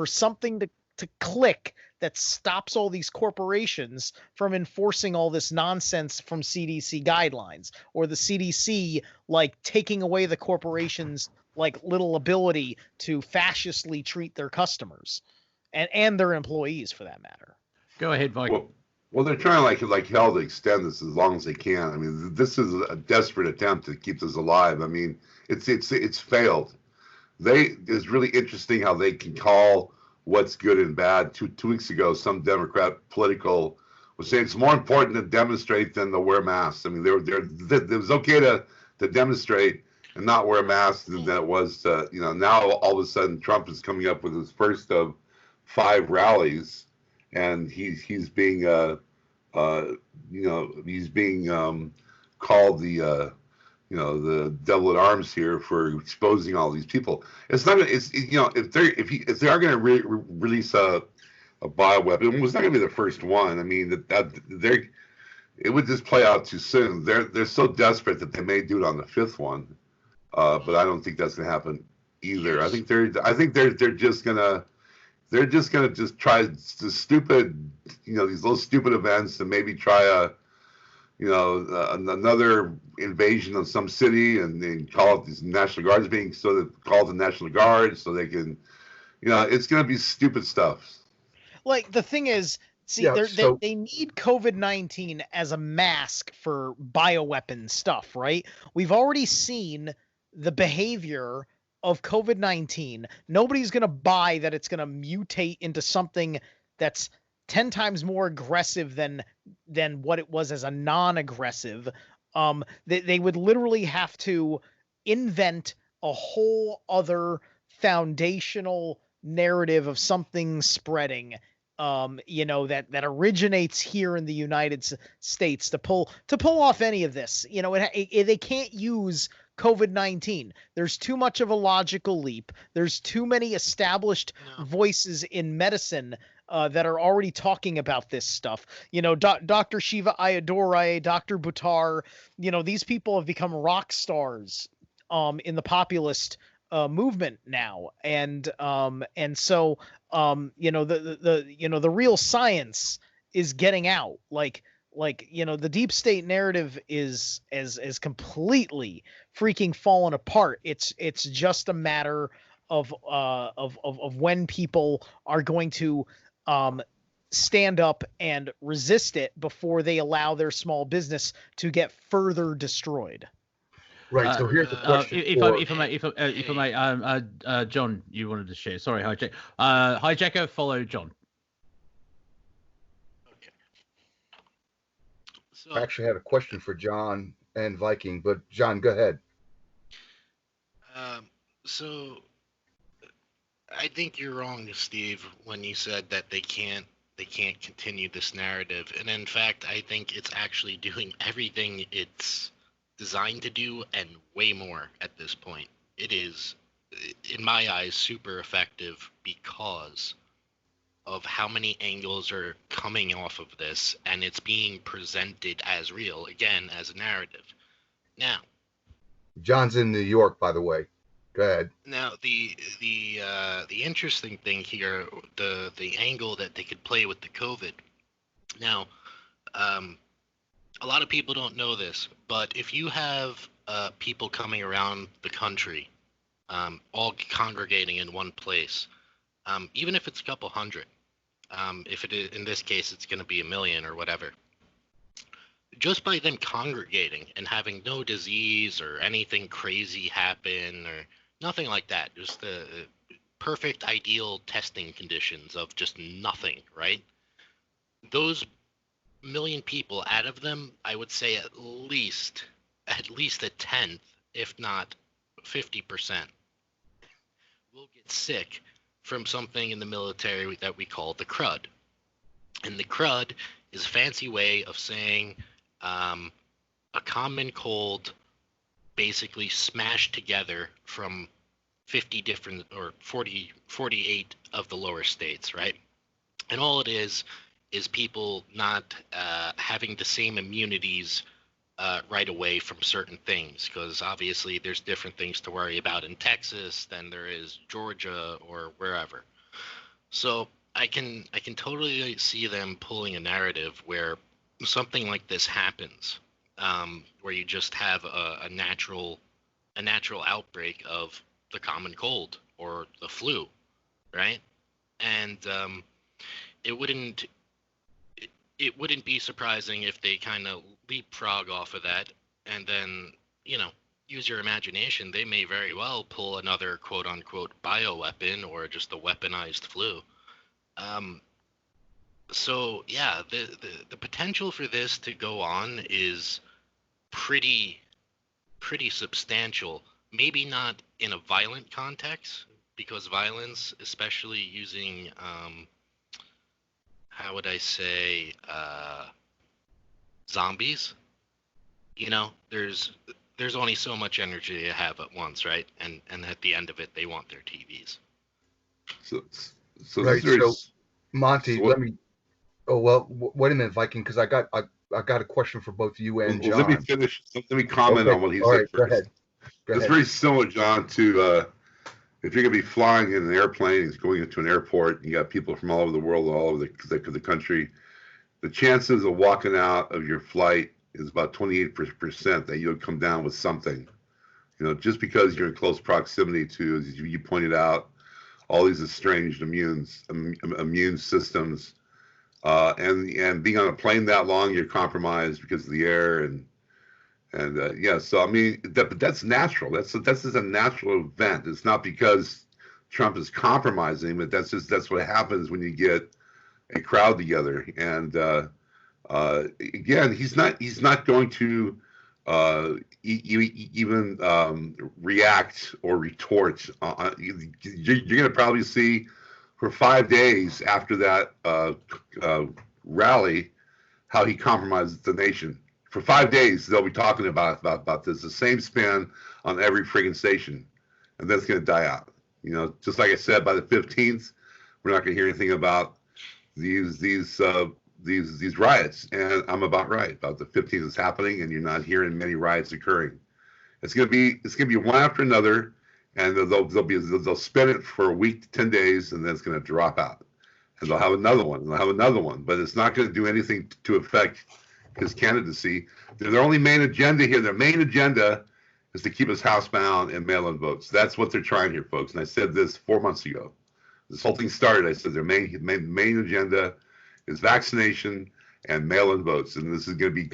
Speaker 2: something to click that stops all these corporations from enforcing all this nonsense from CDC guidelines, or the CDC like taking away the corporations like little ability to fascistly treat their customers and their employees for that matter.
Speaker 1: Go ahead, Viking.
Speaker 5: Well, they're trying like hell to extend this as long as they can. I mean, this is a desperate attempt to keep us alive. I mean, it's failed. It's really interesting how they can call what's good and bad. Two weeks ago, some Democrat political was saying it's more important to demonstrate than to wear masks. I mean, it was okay to demonstrate and not wear masks than it was to, now all of a sudden Trump is coming up with his first of 5 rallies, and he's being called the devil at arms here for exposing all these people. It's not gonna, if they are going to release a bioweapon, it's not going to be the first one. I mean, it would just play out too soon. They're so desperate that they may do it on the 5th one, but I don't think that's going to happen either. I think they're just gonna try the stupid, these little stupid events, and maybe try another invasion of some city, and then call it these National Guards call the National Guard so they can, it's going to be stupid stuff.
Speaker 2: Like, the thing is, see, they need COVID-19 as a mask for bioweapon stuff, right? We've already seen the behavior of COVID-19. Nobody's going to buy that it's going to mutate into something that's 10 times more aggressive than what it was as a non-aggressive. They would literally have to invent a whole other foundational narrative of something spreading, that originates here in the United States to pull off any of this. They can't use COVID-19. There's too much of a logical leap. There's too many established voices in medicine that are already talking about this stuff. Dr. Shiva Ayyadurai, Dr. Buttar, these people have become rock stars in the populist movement now. And so the real science is getting out. The deep state narrative is completely freaking fallen apart. It's just a matter of when people are going to stand up and resist it before they allow their small business to get further destroyed.
Speaker 4: Right. So here's the question.
Speaker 1: If I may, John, you wanted to share. Sorry, Hijacker, follow John.
Speaker 3: Okay. So,
Speaker 4: I actually had a question for John and Viking, but John, go ahead.
Speaker 3: So I think you're wrong, Steve, when you said that they can't continue this narrative. And in fact, I think it's actually doing everything it's designed to do and way more at this point. It is, in my eyes, super effective because of how many angles are coming off of this, and it's being presented as real, again, as a narrative. Now,
Speaker 4: John's in New York, by the way. Go ahead.
Speaker 3: Now, the interesting thing here, the angle that they could play with the COVID. Now, a lot of people don't know this, but if you have people coming around the country, all congregating in one place, even if it's a couple hundred, if it is, in this case, it's going to be 1 million or whatever. Just by them congregating and having no disease or anything crazy happen or nothing like that, just the perfect ideal testing conditions of just nothing, right? Those 1 million people, out of them, I would say at least a tenth, if not 50%, will get sick from something in the military that we call the crud. And the crud is a fancy way of saying a common cold basically smashed together from 50 different or 48 of the lower states, right? And all it is people not having the same immunities right away from certain things, because obviously there's different things to worry about in Texas than there is Georgia or wherever. So I can totally see them pulling a narrative where something like this happens, where you just have a natural outbreak of the common cold or the flu, right? And it wouldn't be surprising if they kind of leapfrog off of that, and then, use your imagination. They may very well pull another quote unquote bioweapon or just a weaponized flu. So yeah, the potential for this to go on is pretty substantial. Maybe not in a violent context, because violence, especially using how would I say, zombies, there's only so much energy they have at once, right? And at the end of it, they want their TVs.
Speaker 5: So
Speaker 4: right. So Monty,
Speaker 5: so
Speaker 4: let me. Oh well, wait a minute, Viking, because I got a question for both you and John.
Speaker 5: Let me finish. Let me comment on what he said first.
Speaker 4: Go ahead.
Speaker 5: It's very similar, John, to if you're going to be flying in an airplane, it's going into an airport, and you got people from all over the world, all over the country. The chances of walking out of your flight is about 28% that you'll come down with something. Just because you're in close proximity to, as you pointed out, all these estranged immune systems, and being on a plane that long, you're compromised because of the air and yeah. So I mean, that's natural. That's just a natural event. It's not because Trump is compromising, but that's what happens when you get a crowd together. And again, he's not going to even react or retort. You're going to probably see for 5 days after that rally how he compromises the nation. For 5 days, they'll be talking about this, the same spin on every friggin' station, and then it's going to die out. Just like I said, by the 15th, we're not going to hear anything about these riots. And I'm about right. About the 15th is happening, and you're not hearing many riots occurring. It's going to be one after another, and they'll spin it for a week to 10 days, and then it's going to drop out, and they'll have another one, and they'll have another one, but it's not going to do anything to affect his candidacy. Their only main agenda here, their main agenda is to keep us housebound and mail-in votes. That's what they're trying here, folks. And I said this 4 months ago. This whole thing started. I said their main agenda is vaccination and mail-in votes. And this is going to be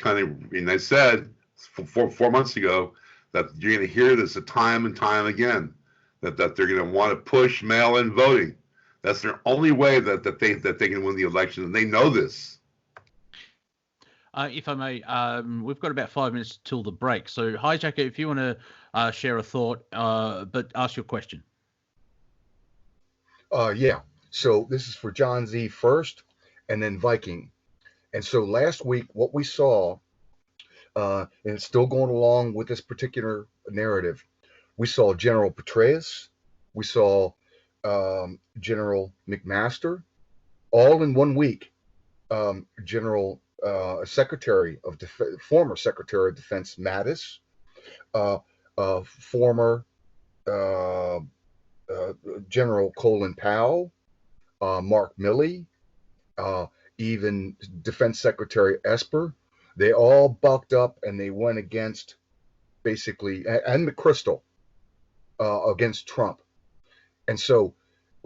Speaker 5: and I said 4 months ago that you're going to hear this time and time again, that they're going to want to push mail-in voting. That's their only way that they can win the election, and they know this.
Speaker 1: If I may, we've got about 5 minutes till the break. So, Hijacker, if you want to share a thought, but ask your question.
Speaker 4: Yeah. So this is for John Z first, and then Viking. And so last week, what we saw, and it's still going along with this particular narrative, we saw General Petraeus, we saw General McMaster, all in 1 week. General Secretary of former Secretary of Defense Mattis, former General Colin Powell, Mark Milley, even Defense Secretary Esper. They all bucked up and they went against, basically, and McChrystal, against Trump. And so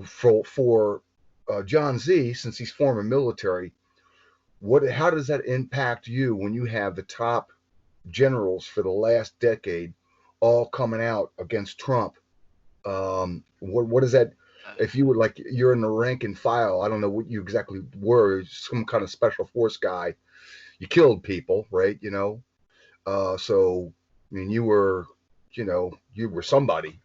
Speaker 4: for John Z, since he's former military, how does that impact you when you have the top generals for the last decade all coming out against Trump? What is that? If you were you're in the rank and file, I don't know what you exactly were, some kind of special force guy. You killed people, right? So I mean, you were somebody.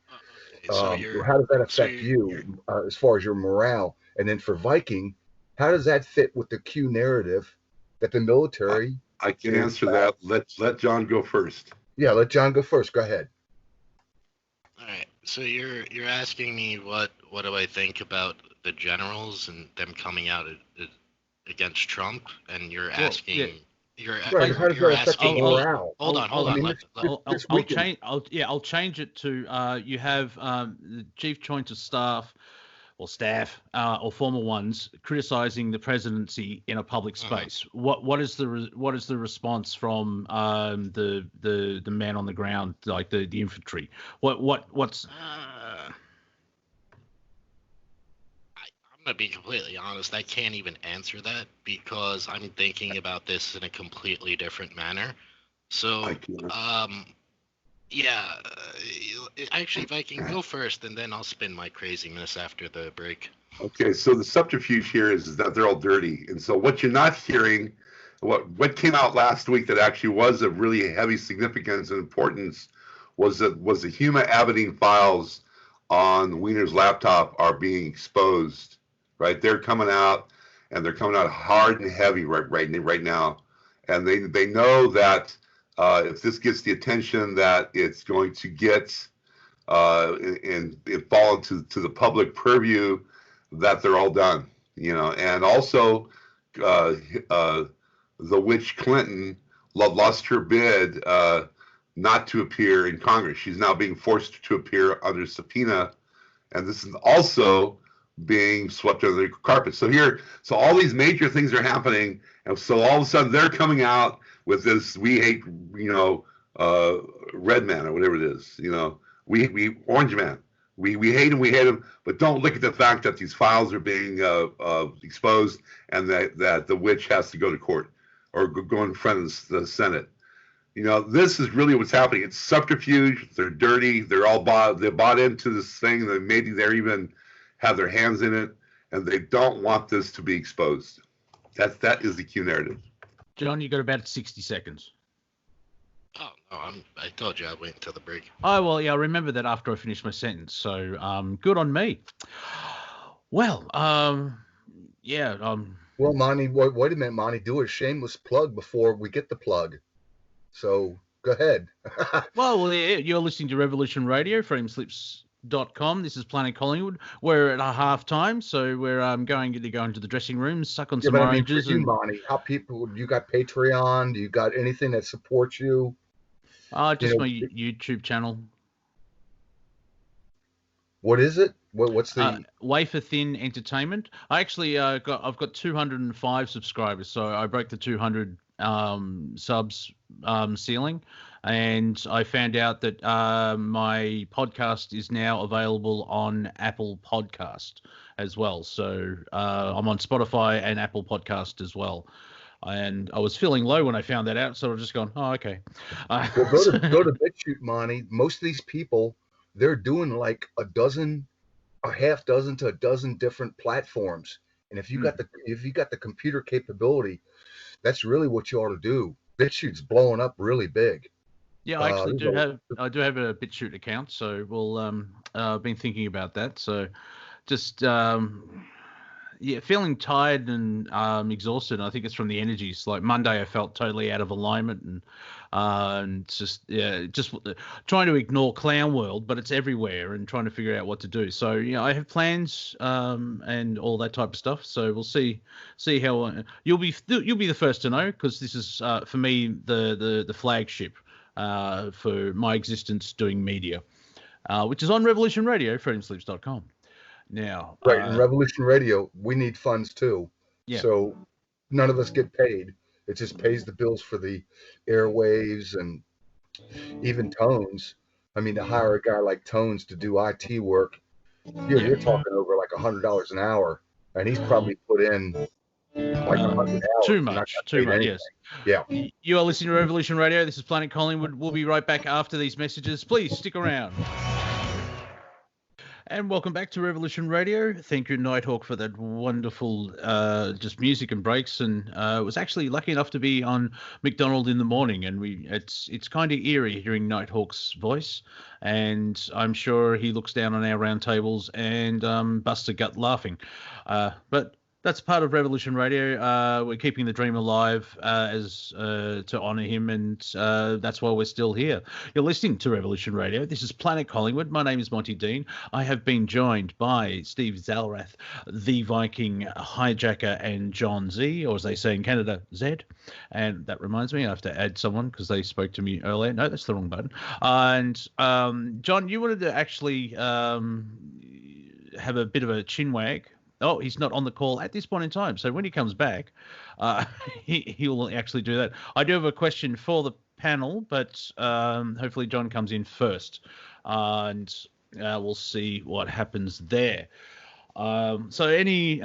Speaker 4: How does that affect you as far as your morale? And then for Viking, how does that fit with the Q narrative that the military?
Speaker 5: I can answer that. Let John go first.
Speaker 4: Yeah, let John go first. Go ahead.
Speaker 3: All right. So you're asking me what do I think about the generals and them coming out against Trump, and you're asking
Speaker 1: yeah.
Speaker 4: Right. How does
Speaker 3: you're
Speaker 4: that affect the
Speaker 3: asking me.
Speaker 4: morale?
Speaker 3: Hold on.
Speaker 4: I mean, this weekend.
Speaker 1: I'll change it to you have the chief joint of staff or staff or former ones criticizing the presidency in a public space. What is the response from the man on the ground, like the infantry? What's
Speaker 3: I'm gonna be completely honest. I can't even answer that because I'm thinking about this in a completely different manner. So, yeah. Actually, Viking, go first, and then I'll spin my craziness after the break.
Speaker 5: Okay, so the subterfuge here is that they're all dirty, and so what you're not hearing, what came out last week that actually was of really heavy significance and importance, was the Huma Aberdeen files on Wiener's laptop are being exposed. Right, they're coming out, and they're coming out hard and heavy right now, and they know that if this gets the attention that it's going to get, and it fall into the public purview, that they're all done, and also the witch Clinton lost her bid not to appear in Congress. She's now being forced to appear under subpoena, and this is also being swept under the carpet. So all these major things are happening, and so all of a sudden they're coming out with this: we hate, red man or whatever it is, we orange man, we hate him, but don't look at the fact that these files are being exposed, and that the witch has to go to court or go in front of the Senate. This is really what's happening. It's subterfuge. They're dirty. They're bought into this thing that maybe they're even have their hands in it, and they don't want this to be exposed. That is the Q narrative.
Speaker 1: John, you got about 60 seconds.
Speaker 3: Oh no, I told you I'd wait until the break.
Speaker 1: Oh well, yeah, I remember that after I finished my sentence. So good on me. Well, yeah.
Speaker 4: Well, Monty, wait a minute, Monty. Do a shameless plug before we get the plug. So go ahead.
Speaker 1: well, yeah, you're listening to Revolution Radio, freedomslips.com. This is Planet Collingwood. We're at a halftime, so we're going to go into the dressing room, suck on some oranges.
Speaker 4: For you, Monty, how people? You got Patreon? Do you got anything that supports you?
Speaker 1: Just my YouTube channel.
Speaker 4: What is it? What's the
Speaker 1: Wafer Thin Entertainment? I actually I've got 205 subscribers, so I broke the 200 subs ceiling, and I found out that my podcast is now available on Apple Podcast as well. So I'm on Spotify and Apple Podcast as well. And I was feeling low when I found that out, so I've just gone, oh, okay.
Speaker 4: Well, go to BitChute, Monty. Most of these people, they're doing like a half dozen to a dozen different platforms. And if you got the computer capability, that's really what you ought to do. BitChute's blowing up really big.
Speaker 1: Yeah, I actually do have a BitChute account, so we'll been thinking about that. So just feeling tired and exhausted. I think it's from the energies. Like Monday, I felt totally out of alignment, and just trying to ignore clown world, but it's everywhere, and trying to figure out what to do. So I have plans and all that type of stuff. So we'll see how you'll be the first to know, because this is for me the flagship for my existence doing media, which is on Revolution Radio, freedomslips.com. Now,
Speaker 4: right, in Revolution Radio, we need funds too.
Speaker 1: Yeah.
Speaker 4: So none of us get paid. It just pays the bills for the airwaves and even Tones. I mean, to hire a guy like Tones to do IT work, you're talking over like $100 an hour, and he's probably put in like 100 hours.
Speaker 1: Too much. Yes.
Speaker 4: Yeah.
Speaker 1: You are listening to Revolution Radio. This is Planet Collingwood. We'll be right back after these messages. Please stick around. And welcome back to Revolution Radio. Thank you, Nighthawk, for that wonderful just music and breaks. And was actually lucky enough to be on McDonald in the morning, and it's kind of eerie hearing Nighthawk's voice. And I'm sure he looks down on our round tables and busts a gut laughing. But That's part of Revolution Radio. We're keeping the dream alive as to honour him, and that's why we're still here. You're listening to Revolution Radio. This is Planet Collingwood. My name is Monty Dean. I have been joined by Steve Zerilath, the Viking, Hijacker, and John Z, or as they say in Canada, Zed. And that reminds me, I have to add someone because they spoke to me earlier. No, that's the wrong button. And John, you wanted to actually have a bit of a chin wag. Oh, he's not on the call at this point in time. So when he comes back, he will actually do that. I do have a question for the panel, but hopefully John comes in first, and we'll see what happens there. So and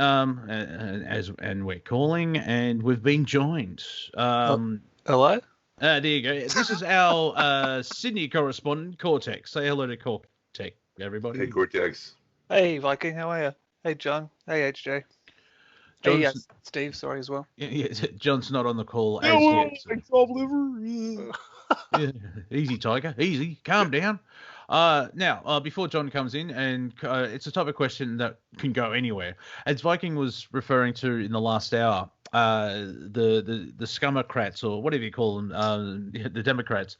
Speaker 1: we're calling, and we've been joined.
Speaker 6: Hello?
Speaker 1: There you go. This is our Sydney correspondent, Cortek. Say hello to Cortek, everybody.
Speaker 5: Hey, Cortex.
Speaker 6: Hey, Viking, how are you? Hey, John. Hey, HJ. Hey, yes, Steve, sorry as well.
Speaker 1: Yeah, John's not on the call as yet. Yeah, easy, Tiger. Easy. Calm down. Now, before John comes in, and it's a type of question that can go anywhere. As Viking was referring to in the last hour, the Scumocrats, or whatever you call them, the Democrats,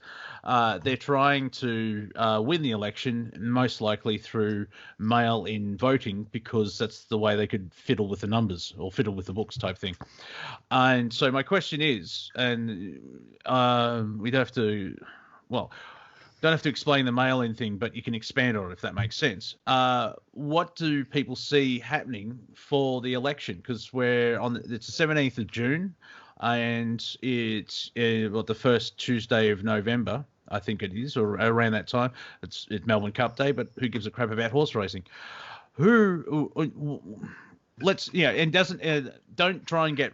Speaker 1: they're trying to win the election, most likely through mail-in voting, because that's the way they could fiddle with the numbers or fiddle with the books type thing. And so my question is, and we'd have to, well, don't have to explain the mail-in thing, but you can expand on it if that makes sense. What do people see happening for the election? Because it's the 17th of June, and it's the first Tuesday of November, I think it is, or around that time. It's Melbourne Cup Day, but who gives a crap about horse racing? And don't try and get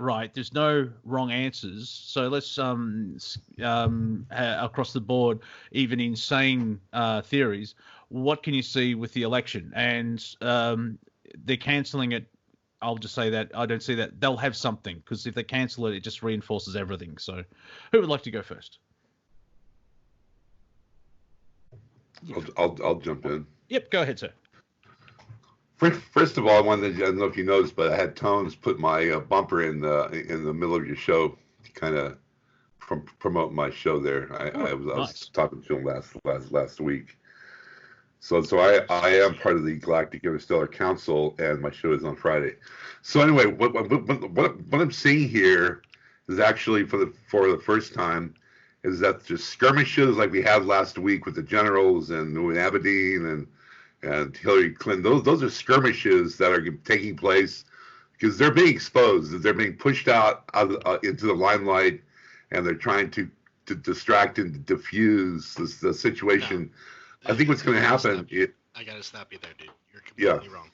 Speaker 1: right. There's no wrong answers. So let's across the board, even insane theories. What can you see with the election? And they're cancelling it. I'll just say that I don't see that. They'll have something, because if they cancel it, it just reinforces everything. So who would like to go first?
Speaker 5: I'll jump in.
Speaker 1: Yep, go ahead, sir.
Speaker 5: First of all, I don't know if you noticed, but I had Tones put my bumper in the middle of your show to kind of promote my show there. I was talking to him last week. So I am part of the Galactic Interstellar Council, and my show is on Friday. So anyway, what I'm seeing here is actually for the first time is that just skirmishes like we had last week with the generals and New Aberdeen and Hillary Clinton. Those are skirmishes that are taking place because they're being exposed. They're being pushed out into the limelight, and they're trying to distract and diffuse the situation. No, I think what's going to happen.
Speaker 3: I got to stop you there, dude. You're completely wrong.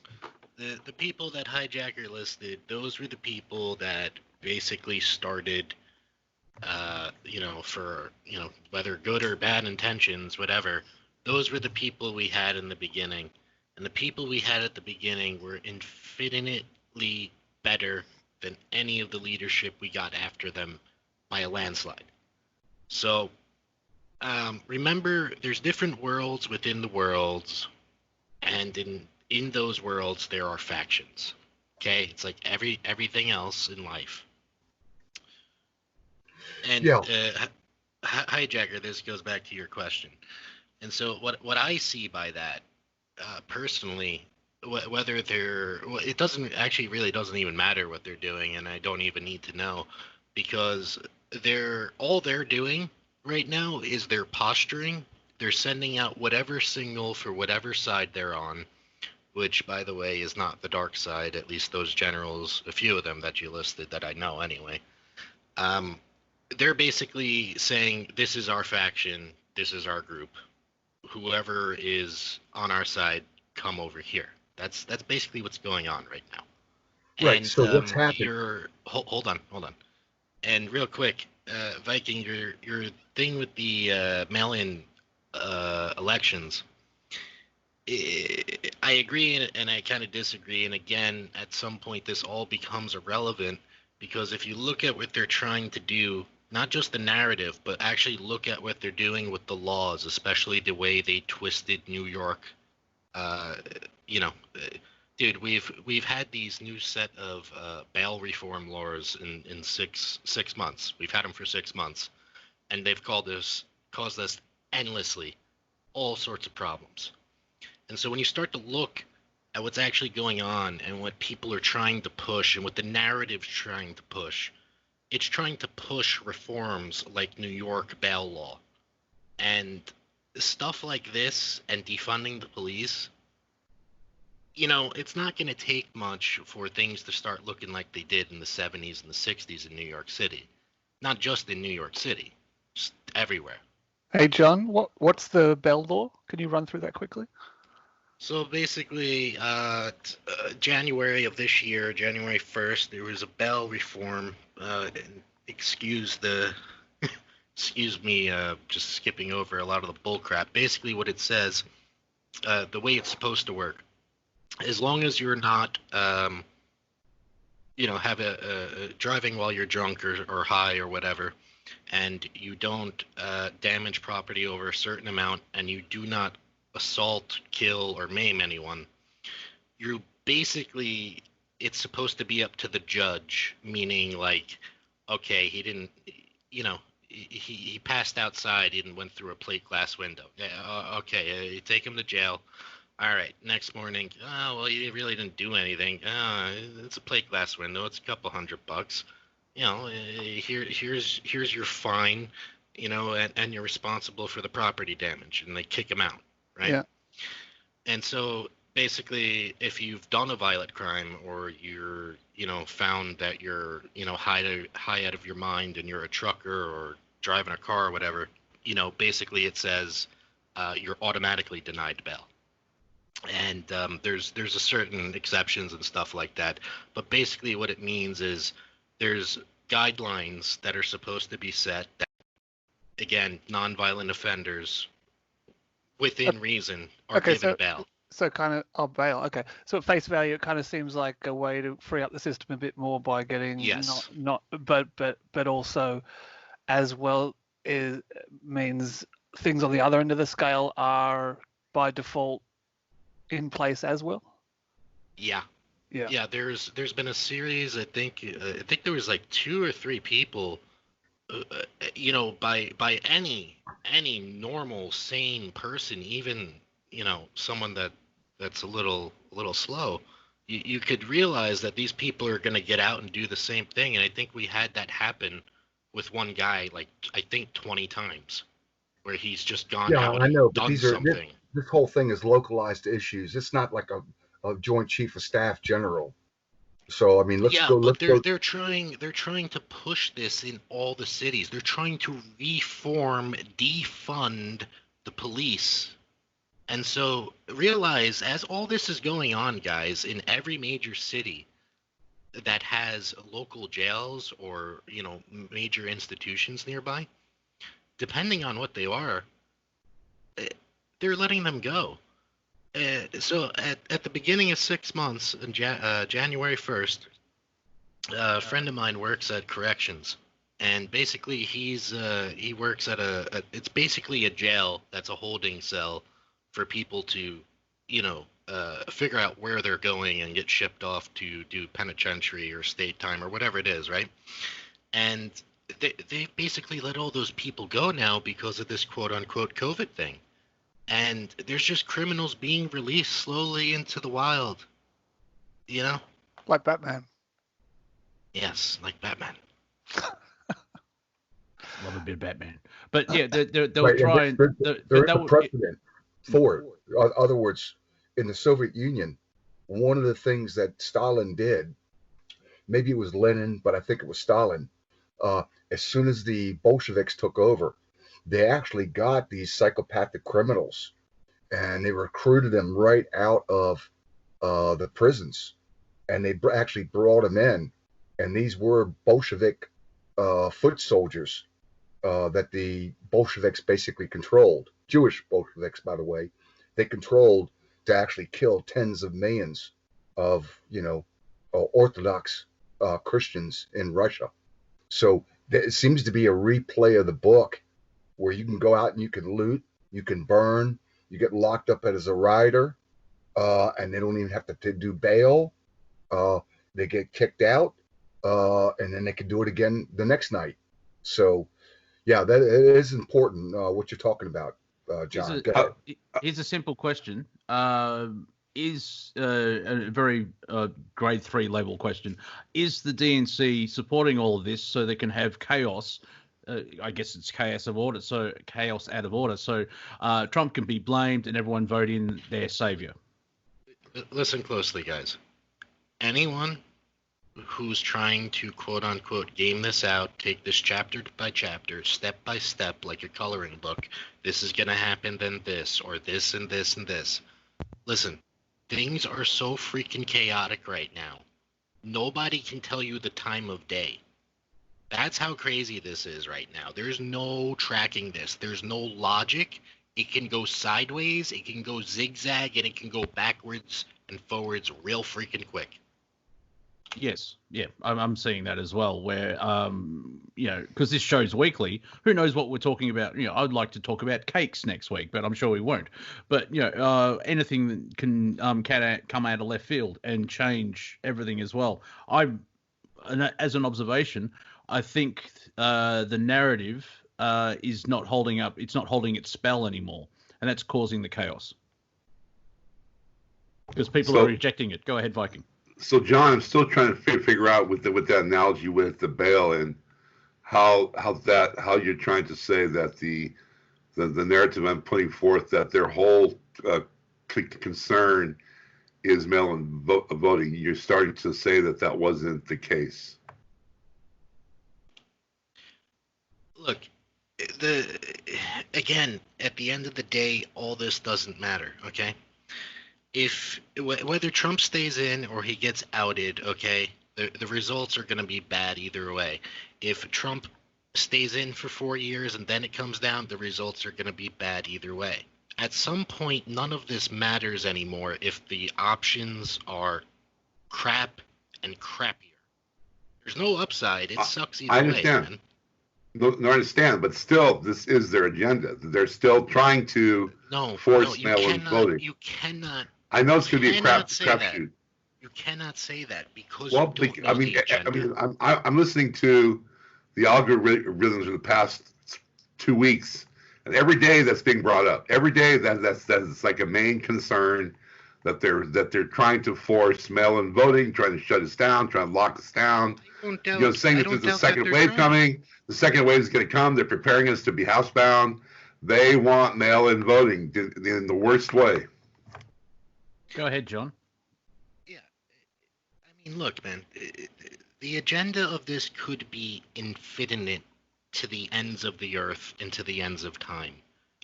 Speaker 3: The people that Hijacker listed, those were the people that basically started, for whether good or bad intentions, whatever. Those were the people we had in the beginning. And the people we had at the beginning were infinitely better than any of the leadership we got after them by a landslide. So remember, there's different worlds within the worlds. And in those worlds, there are factions. Okay? It's like everything else in life. And Hijacker, this goes back to your question. And so what I see by that, personally, whether it doesn't even matter what they're doing, and I don't even need to know, because all they're doing right now is they're posturing. They're sending out whatever signal for whatever side they're on, which, by the way, is not the dark side, at least those generals, a few of them that you listed that I know anyway. They're basically saying, this is our faction, this is our group. Whoever is on our side, come over here. That's basically what's going on right now.
Speaker 4: Right.
Speaker 3: And,
Speaker 4: so what's happening?
Speaker 3: Hold on. And real quick, Viking, your thing with the mail-in elections. I agree and I kind of disagree. And again, at some point, this all becomes irrelevant, because if you look at what they're trying to do, not just the narrative, but actually look at what they're doing with the laws, especially the way they twisted New York. Dude, we've had these new set of bail reform laws in six months. We've had them for 6 months, and they've caused us endlessly all sorts of problems. And so when you start to look at what's actually going on and what people are trying to push and what the narrative's trying to push, it's trying to push reforms like New York bail law. And stuff like this and defunding the police, it's not going to take much for things to start looking like they did in the 70s and the 60s in New York City. Not just in New York City, just everywhere.
Speaker 6: Hey, John, what's the bail law? Can you run through that quickly?
Speaker 3: So basically, January of this year, January 1st, there was a bail reform. Excuse me, just skipping over a lot of the bull crap. Basically, what it says, the way it's supposed to work, as long as you're not, have a driving while you're drunk or high or whatever, and you don't damage property over a certain amount, and you do not assault, kill, or maim anyone, you basically, it's supposed to be up to the judge, meaning like, okay, he didn't, he passed outside and went through a plate glass window. Yeah, okay, you take him to jail. All right, next morning, oh, well, you really didn't do anything. It's a plate glass window. It's a couple $100. Here's your fine, and you're responsible for the property damage, and they kick him out, right?
Speaker 6: Yeah.
Speaker 3: And so basically, if you've done a violent crime or you're, found that you're, high out of your mind and you're a trucker or driving a car or whatever, basically it says you're automatically denied bail. And there's a certain exceptions and stuff like that, but basically what it means is there's guidelines that are supposed to be set that, again, nonviolent offenders within reason are given bail.
Speaker 6: So kind of bail. Okay. So at face value, it kind of seems like a way to free up the system a bit more by getting but also as well it means things on the other end of the scale are by default in place as well.
Speaker 3: Yeah. There's been a series. I think there was like 2 or 3 people. By any normal sane person, even someone that's a little slow, you could realize that these people are going to get out and do the same thing. And I think we had that happen with one guy, like I think 20 times, where he's just gone out and done something.
Speaker 4: This whole thing is localized to issues. It's not like a Joint Chief of Staff general. So I mean,
Speaker 3: they're trying to push this in all the cities. They're trying to defund the police. And so realize, as all this is going on, guys, in every major city that has local jails or, major institutions nearby, depending on what they are, they're letting them go. So at the beginning of 6 months, in January 1st, a friend of mine works at corrections, and basically he works at it's basically a jail that's a holding cell for people to, figure out where they're going and get shipped off to do penitentiary or state time or whatever it is, right? And they basically let all those people go now because of this quote unquote COVID thing. And there's just criminals being released slowly into the wild,
Speaker 6: Like Batman.
Speaker 3: Yes, like Batman.
Speaker 1: Love a bit of Batman. But yeah, they'll try and...
Speaker 4: There is a precedent for it. In other words, in the Soviet Union, one of the things that Stalin did, maybe it was Lenin, but I think it was Stalin, as soon as the Bolsheviks took over, they actually got these psychopathic criminals and they recruited them right out of the prisons, and they actually brought them in. And these were Bolshevik foot soldiers that the Bolsheviks basically controlled. Jewish Bolsheviks, by the way. They controlled to actually kill tens of millions of, Orthodox Christians in Russia. So it seems to be a replay of the book, where you can go out and you can loot, you can burn, you get locked up as a rider, and they don't even have to do bail. They get kicked out, and then they can do it again the next night. So, yeah, that it is important what you're talking about, John.
Speaker 1: Here's a simple question. Is a very grade 3 level question. Is the DNC supporting all of this so they can have chaos? I guess it's chaos out of order. So Trump can be blamed and everyone vote in their savior.
Speaker 3: Listen closely, guys. Anyone who's trying to quote unquote game this out, take this chapter by chapter, step by step, like your coloring book, this is going to happen, then this, or this and this and this. Listen, things are so freaking chaotic right now. Nobody can tell you the time of day. That's how crazy this is right now. There's no tracking this. There's no logic. It can go sideways, it can go zigzag, and it can go backwards and forwards real freaking quick.
Speaker 1: Yes, yeah, I'm seeing that as well. Where, because this show's weekly, who knows what we're talking about? I'd like to talk about cakes next week, but I'm sure we won't. But anything that can come out of left field and change everything as well. As an observation, I think the narrative is not holding up. It's not holding its spell anymore, and that's causing the chaos because people are rejecting it. Go ahead, Viking.
Speaker 5: So, John, I'm still trying to figure out with that analogy with the bail and how you're trying to say that the narrative I'm putting forth that their whole concern is mail-in voting. You're starting to say that wasn't the case.
Speaker 3: Look, again, at the end of the day, all this doesn't matter. Okay. Whether Trump stays in or he gets outed, okay, the results are going to be bad either way. If Trump stays in for 4 years and then it comes down, the results are going to be bad either way. At some point, none of this matters anymore if the options are crap and crappier. There's no upside. It sucks either way.
Speaker 5: I understand.
Speaker 3: Man.
Speaker 5: No, I understand, but still, this is their agenda. They're still trying to force mail-in voting.
Speaker 3: You cannot.
Speaker 5: I know it's going to be a crapshoot.
Speaker 3: You cannot say that because
Speaker 5: I'm listening to the algorithms in the past 2 weeks, and every day that's being brought up. Every day that's like a main concern that they're trying to force mail-in voting, trying to shut us down, trying to lock us down. Saying that there's a second wave coming. The second wave is going to come. They're preparing us to be housebound. They want mail-in voting in the worst way.
Speaker 1: Go ahead, John.
Speaker 3: Yeah. I mean, look, man, the agenda of this could be infinite to the ends of the earth and to the ends of time.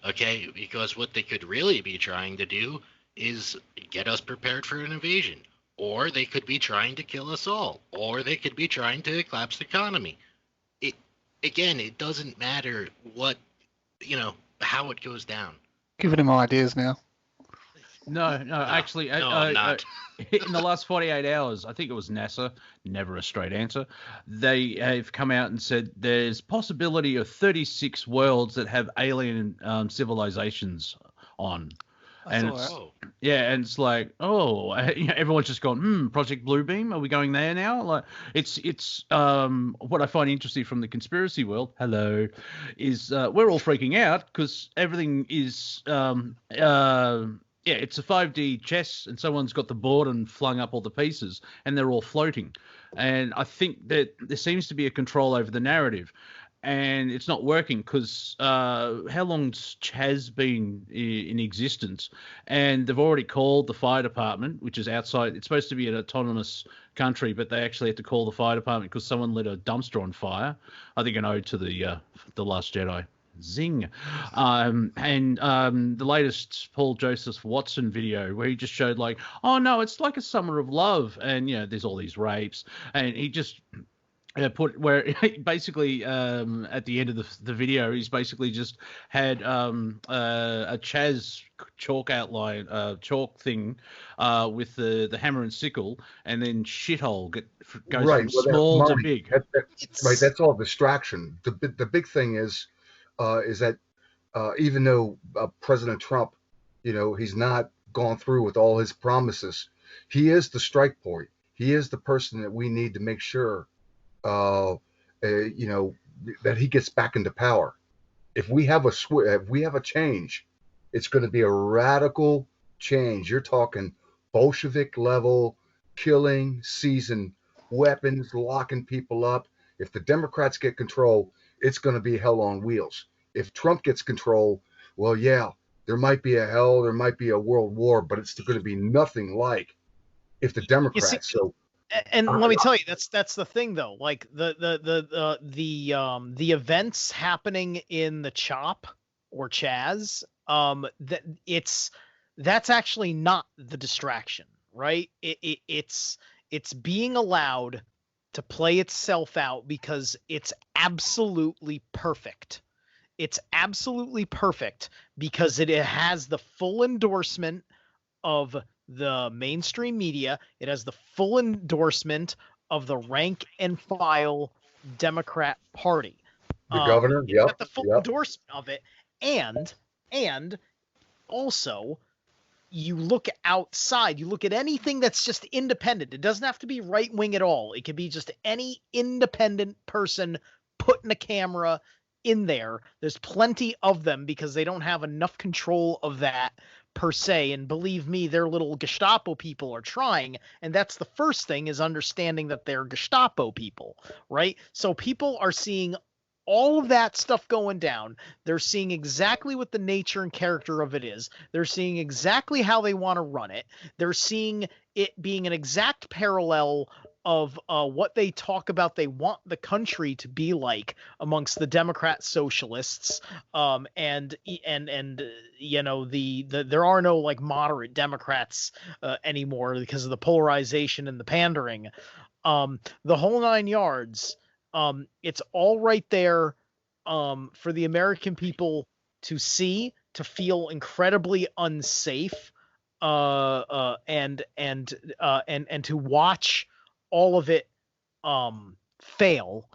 Speaker 3: Okay? Because what they could really be trying to do is get us prepared for an invasion. Or they could be trying to kill us all. Or they could be trying to collapse the economy. It doesn't matter how it goes down.
Speaker 6: Giving him ideas now.
Speaker 1: No, actually,
Speaker 3: I'm not.
Speaker 1: In the last 48 hours, I think it was NASA, never a straight answer, they have come out and said there's possibility of 36 worlds that have alien civilizations on. And it's like, everyone's just gone, Project Bluebeam, are we going there now? Like, it's what I find interesting from the conspiracy world, is we're all freaking out because everything is it's a 5D chess, and someone's got the board and flung up all the pieces, and they're all floating. And I think that there seems to be a control over the narrative, and it's not working because how long's Chaz been in existence? And they've already called the fire department, which is outside. It's supposed to be an autonomous country, but they actually had to call the fire department because someone lit a dumpster on fire. I think an ode to the Last Jedi. Zing. The latest Paul Joseph Watson video where he just showed like, oh no, it's like a summer of love, and there's all these rapes, and he just put where basically at the end of the video he's basically just had a Chaz chalk outline chalk thing with the hammer and sickle, and then shithole goes from small to big.
Speaker 4: That's all distraction. The big thing is that even though President Trump, he's not gone through with all his promises. He is the strike point. He is the person that we need to make sure, that he gets back into power. If we have a change, it's going to be a radical change. You're talking Bolshevik level killing, seizing weapons, locking people up. If the Democrats get control, it's going to be hell on wheels. If Trump gets control, well, yeah, there might be a hell, there might be a world war, but it's going to be nothing like if the Democrats.
Speaker 2: And let me tell you, that's the thing though. Like the events happening in the CHOP or Chaz, that's actually not the distraction, right? It's being allowed to play itself out because it's absolutely perfect. It's absolutely perfect because it has the full endorsement of the mainstream media. It has the full endorsement of the rank and file Democrat Party.
Speaker 4: The governor,
Speaker 2: got the full endorsement of it, and also you look outside. You look at anything that's just independent. It doesn't have to be right wing at all. It could be just any independent person putting a camera in there. There's plenty of them because they don't have enough control of that per se, and believe me, their little Gestapo people are trying, and that's the first thing, is understanding that they're Gestapo people, right? So people are seeing all of that stuff going down. They're seeing exactly what the nature and character of it is. They're seeing exactly how they want to run it. They're seeing it being an exact parallel of what they talk about they want the country to be like amongst the Democrat socialists, and you know, there are no like moderate Democrats anymore because of the polarization and the pandering, the whole nine yards. It's all right there for the American people to see, to feel incredibly unsafe, and to watch all of it fail,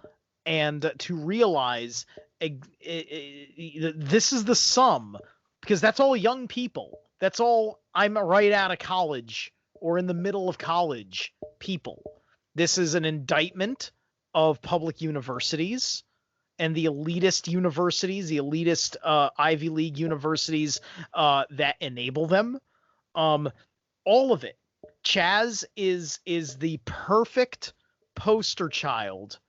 Speaker 2: and to realize this is the sum, because that's all young people. That's all I'm right out of college or in the middle of college people. This is an indictment of public universities and the elitist universities, the elitist Ivy League universities that enable them. All of it. Chaz is the perfect poster child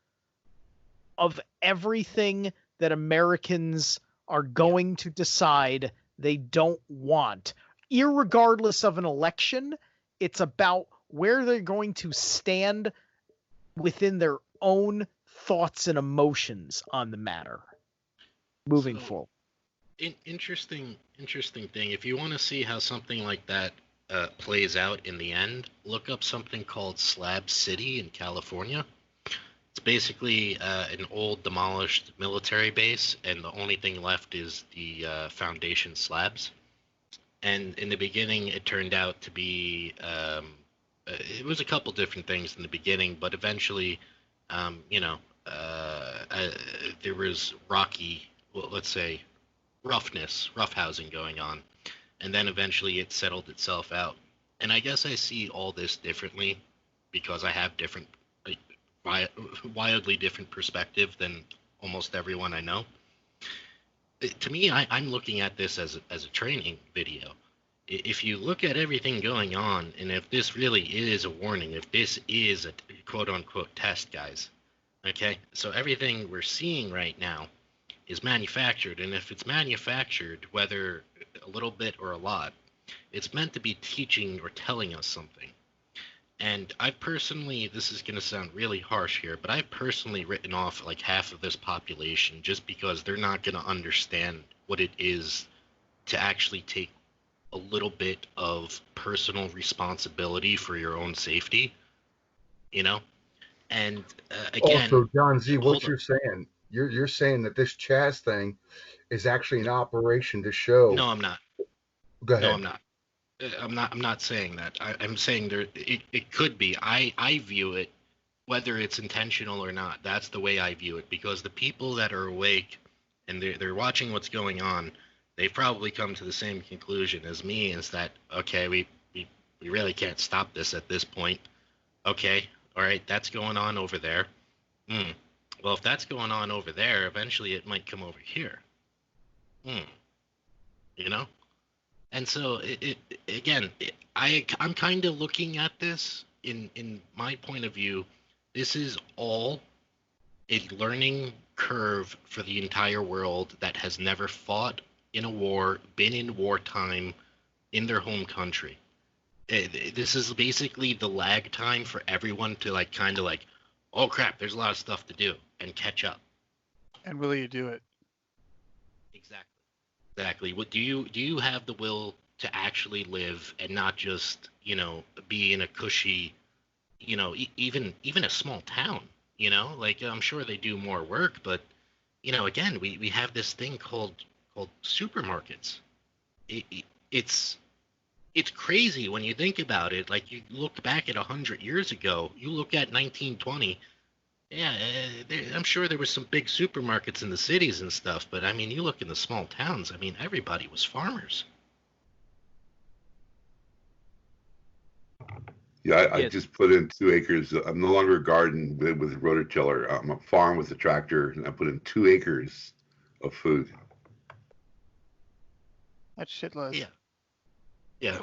Speaker 2: of everything that Americans are going to decide they don't want. Irregardless of an election, it's about where they're going to stand within their own thoughts and emotions on the matter moving forward.
Speaker 3: Interesting thing. If you want to see how something like that plays out in the end, look up something called Slab City in California. It's basically an old demolished military base, and the only thing left is the foundation slabs. And in the beginning, it turned out to be it was a couple different things in the beginning, but eventually, there was rough housing going on, and then eventually it settled itself out. And I guess I see all this differently because I have wildly different perspective than almost everyone I know. To me, I'm looking at this as a training video. If you look at everything going on, and if this really is a warning, if this is a quote-unquote test, guys, okay? So everything we're seeing right now is manufactured, and if it's manufactured, whether a little bit or a lot, it's meant to be teaching or telling us something. And I personally, this is going to sound really harsh here, but I've personally written off like half of this population just because they're not going to understand what it is to actually take a little bit of personal responsibility for your own safety, you know? And again,
Speaker 4: also, John Z, what you're saying, you're saying that this Chaz thing is actually an operation to show.
Speaker 3: No, I'm not.
Speaker 4: Go ahead.
Speaker 3: No, I'm not. I'm not saying that. I'm saying it could be. I view it, whether it's intentional or not. That's the way I view it, because the people that are awake and they're watching what's going on, they've probably come to the same conclusion as me, is that, okay, we really can't stop this at this point. Okay, all right, that's going on over there. Well, if that's going on over there, eventually it might come over here. You know? And so, I'm kind of looking at this in my point of view. This is all a learning curve for the entire world that has never fought in a war, been in wartime in their home country. This is basically the lag time for everyone to oh crap, there's a lot of stuff to do, and catch up.
Speaker 6: And will you do it?
Speaker 3: Exactly. What do you have the will to actually live and not just, be in a cushy, even a small town, I'm sure they do more work, but again, we have this thing called supermarkets. It's crazy when you think about it. Like, you look back at 100 years ago, you look at 1920. Yeah, I'm sure there were some big supermarkets in the cities and stuff, but I mean, you look in the small towns, I mean, everybody was farmers.
Speaker 5: Yeah, I just put in 2 acres. I'm no longer a garden with rototiller. I'm a farm with a tractor, and I put in 2 acres of food.
Speaker 6: That's shitloads.
Speaker 3: Yeah.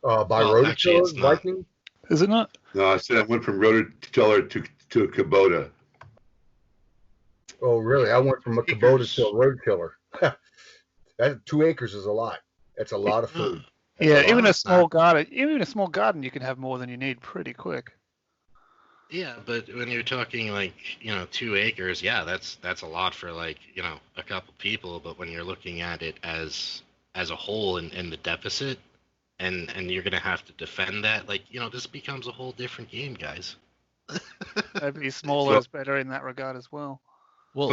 Speaker 4: By rototiller, Viking?
Speaker 6: Is it not?
Speaker 5: No, I said I went from rototiller to a Kubota.
Speaker 4: Oh, really? I went from a Kubota to a rototiller. That 2 acres is a lot. That's a lot of food.
Speaker 6: Yeah, even a small garden, you can have more than you need pretty quick.
Speaker 3: Yeah, but when you're talking 2 acres, yeah, that's a lot for a couple people. But when you're looking at it as a whole and the deficit, and you're gonna have to defend that, this becomes a whole different game, guys.
Speaker 6: Maybe smaller is better in that regard as well.
Speaker 1: Well,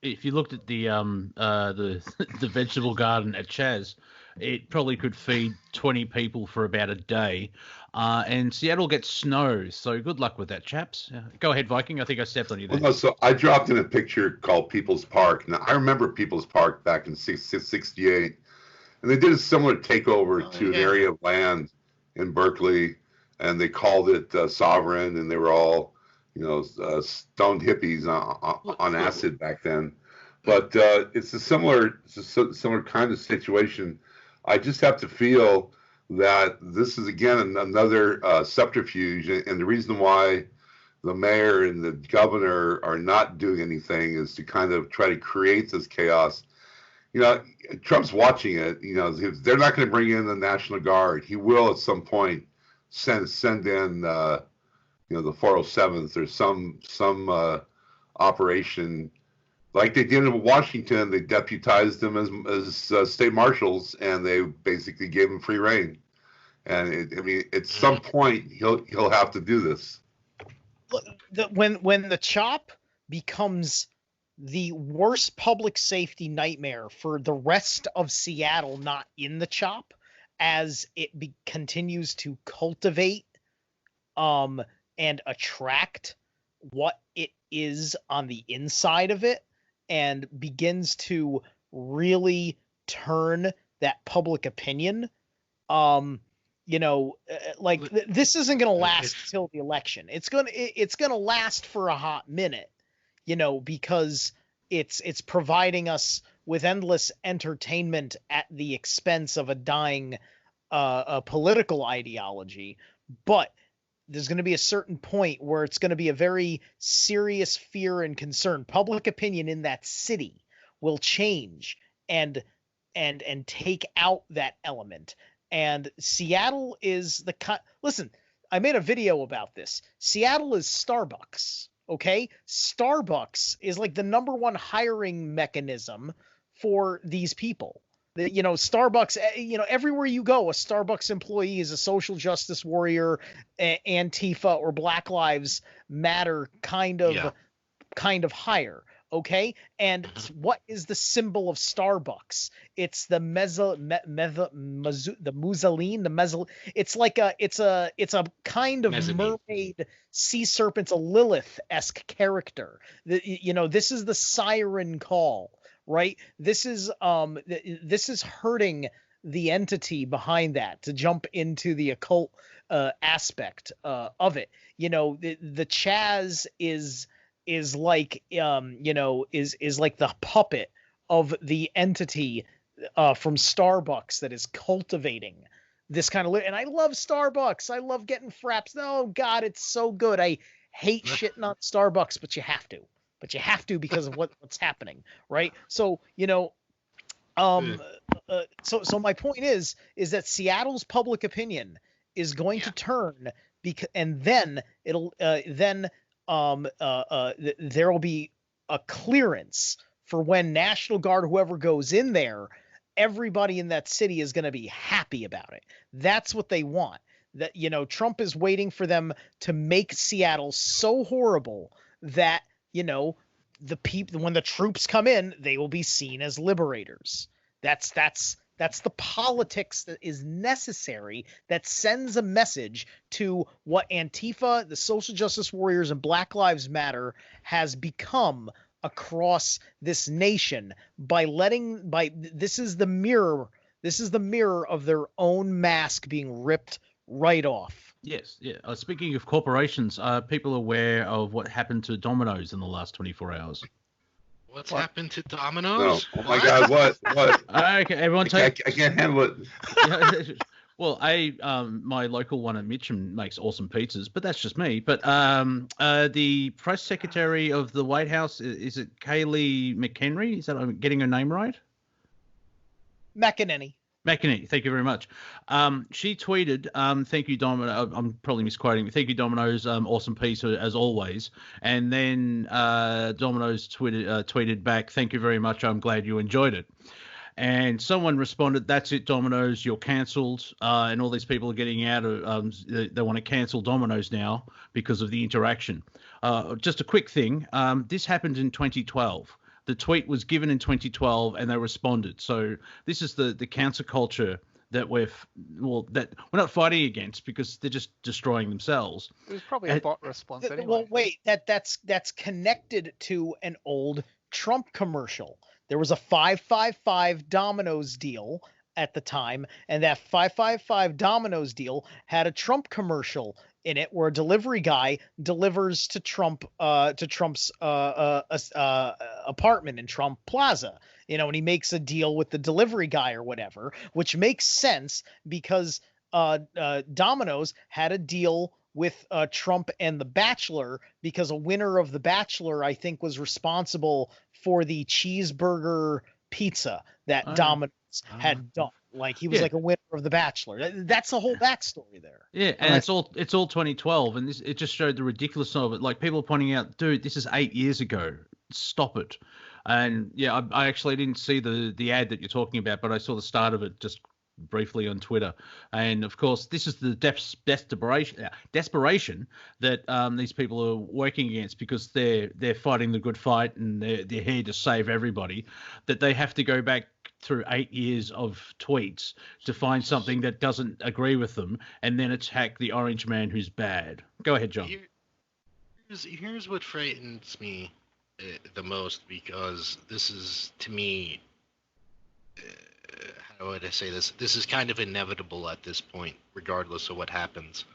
Speaker 1: if you looked at the the vegetable garden at Chaz, it probably could feed 20 people for about a day. And Seattle gets snow, so good luck with that, chaps. Go ahead, Viking. I think I stepped on you there.
Speaker 5: Well, no, so I dropped in a picture called People's Park. Now, I remember People's Park back in 68, and they did a similar takeover to an area of land in Berkeley, and they called it Sovereign, and they were all, stoned hippies on acid back then. But it's a similar kind of situation. I just have to feel that this is, again, another subterfuge. And the reason why the mayor and the governor are not doing anything is to kind of try to create this chaos. Trump's watching it. They're not going to bring in the National Guard. He will at some point send in, the 407th or some operation. Like they did in Washington, they deputized them as state marshals, and they basically gave them free reign. And at some point, he'll have to do this.
Speaker 2: When the CHOP becomes the worst public safety nightmare for the rest of Seattle, not in the CHOP, as it continues to cultivate and attract what it is on the inside of it, and begins to really turn that public opinion, this isn't going to last till the election. It's going to last for a hot minute, because it's providing us with endless entertainment at the expense of a dying political ideology. But there's going to be a certain point where it's going to be a very serious fear and concern. Public opinion in that city will change and take out that element. And Seattle is listen, I made a video about this. Seattle is Starbucks. Okay. Starbucks is like the number one hiring mechanism for these people. Starbucks, everywhere you go, a Starbucks employee is a social justice warrior, Antifa or Black Lives Matter kind of hire. Okay. And what is the symbol of Starbucks? It's the Muzzaline. It's like it's a kind of mermaid sea serpent, a Lilith-esque character. This is the siren call right? This is hurting the entity behind that to jump into the occult aspect of it. The Chaz is like is like the puppet of the entity from Starbucks that is cultivating this kind of and I love Starbucks. I love getting fraps. Oh God, it's so good. I hate shitting on Starbucks, but you have to. Because of what's happening, right? So so my point is that Seattle's public opinion is going to turn and then it'll there will be a clearance for when National Guard, whoever goes in there, everybody in that city is going to be happy about it. That's what they want. That, Trump is waiting for them to make Seattle so horrible that, the people, when the troops come in, they will be seen as liberators. That's the politics that is necessary, that sends a message to what Antifa, the social justice warriors, and Black Lives Matter has become across this nation this is the mirror of their own mask being ripped right off.
Speaker 1: Yes, yeah. Speaking of corporations, are people aware of what happened to Domino's in the last 24 hours?
Speaker 3: What's happened to Domino's?
Speaker 5: No. Oh my God, what?
Speaker 1: Okay, everyone take...
Speaker 5: I can't handle it.
Speaker 1: Well, my local one at Mitcham makes awesome pizzas, but that's just me. But the press secretary of the White House, is it Kayleigh McHenry? Is that, I'm getting her name right?
Speaker 2: McEnany.
Speaker 1: Thank you very much. She tweeted, thank you, Domino. I'm probably misquoting. Thank you, Domino's. Awesome pizza as always. And then Domino's tweeted back, thank you very much. I'm glad you enjoyed it. And someone responded, that's it, Domino's, you're cancelled. And all these people are getting out of, they want to cancel Domino's now because of the interaction. Just a quick thing. This happened in 2012. The tweet was given in 2012 and they responded. So this is the cancer culture that we're not fighting against because they're just destroying themselves.
Speaker 6: It was probably a bot response anyway.
Speaker 2: Well, wait, that's connected to an old Trump commercial. There was a 555 Domino's deal at the time, and that 555 Domino's deal had a Trump commercial in it where a delivery guy delivers to Trump's apartment in Trump Plaza, and he makes a deal with the delivery guy or whatever, which makes sense because Domino's had a deal with Trump and The Bachelor because a winner of The Bachelor, I think, was responsible for the cheeseburger pizza that Domino's had done. Like he was like a winner of The Bachelor. That's the whole backstory there.
Speaker 1: Yeah, and it's all 2012, and it just showed the ridiculousness of it. Like people pointing out, dude, this is 8 years ago. Stop it. And yeah, I actually didn't see the ad that you're talking about, but I saw the start of it just briefly on Twitter. And of course, this is the desperation that these people are working against because they're fighting the good fight and they're here to save everybody. That they have to go back through 8 years of tweets to find something that doesn't agree with them and then attack the orange man who's bad. Go ahead, John.
Speaker 3: Here's what frightens me the most, because this is, to me, how would I say this? This is kind of inevitable at this point, regardless of what happens.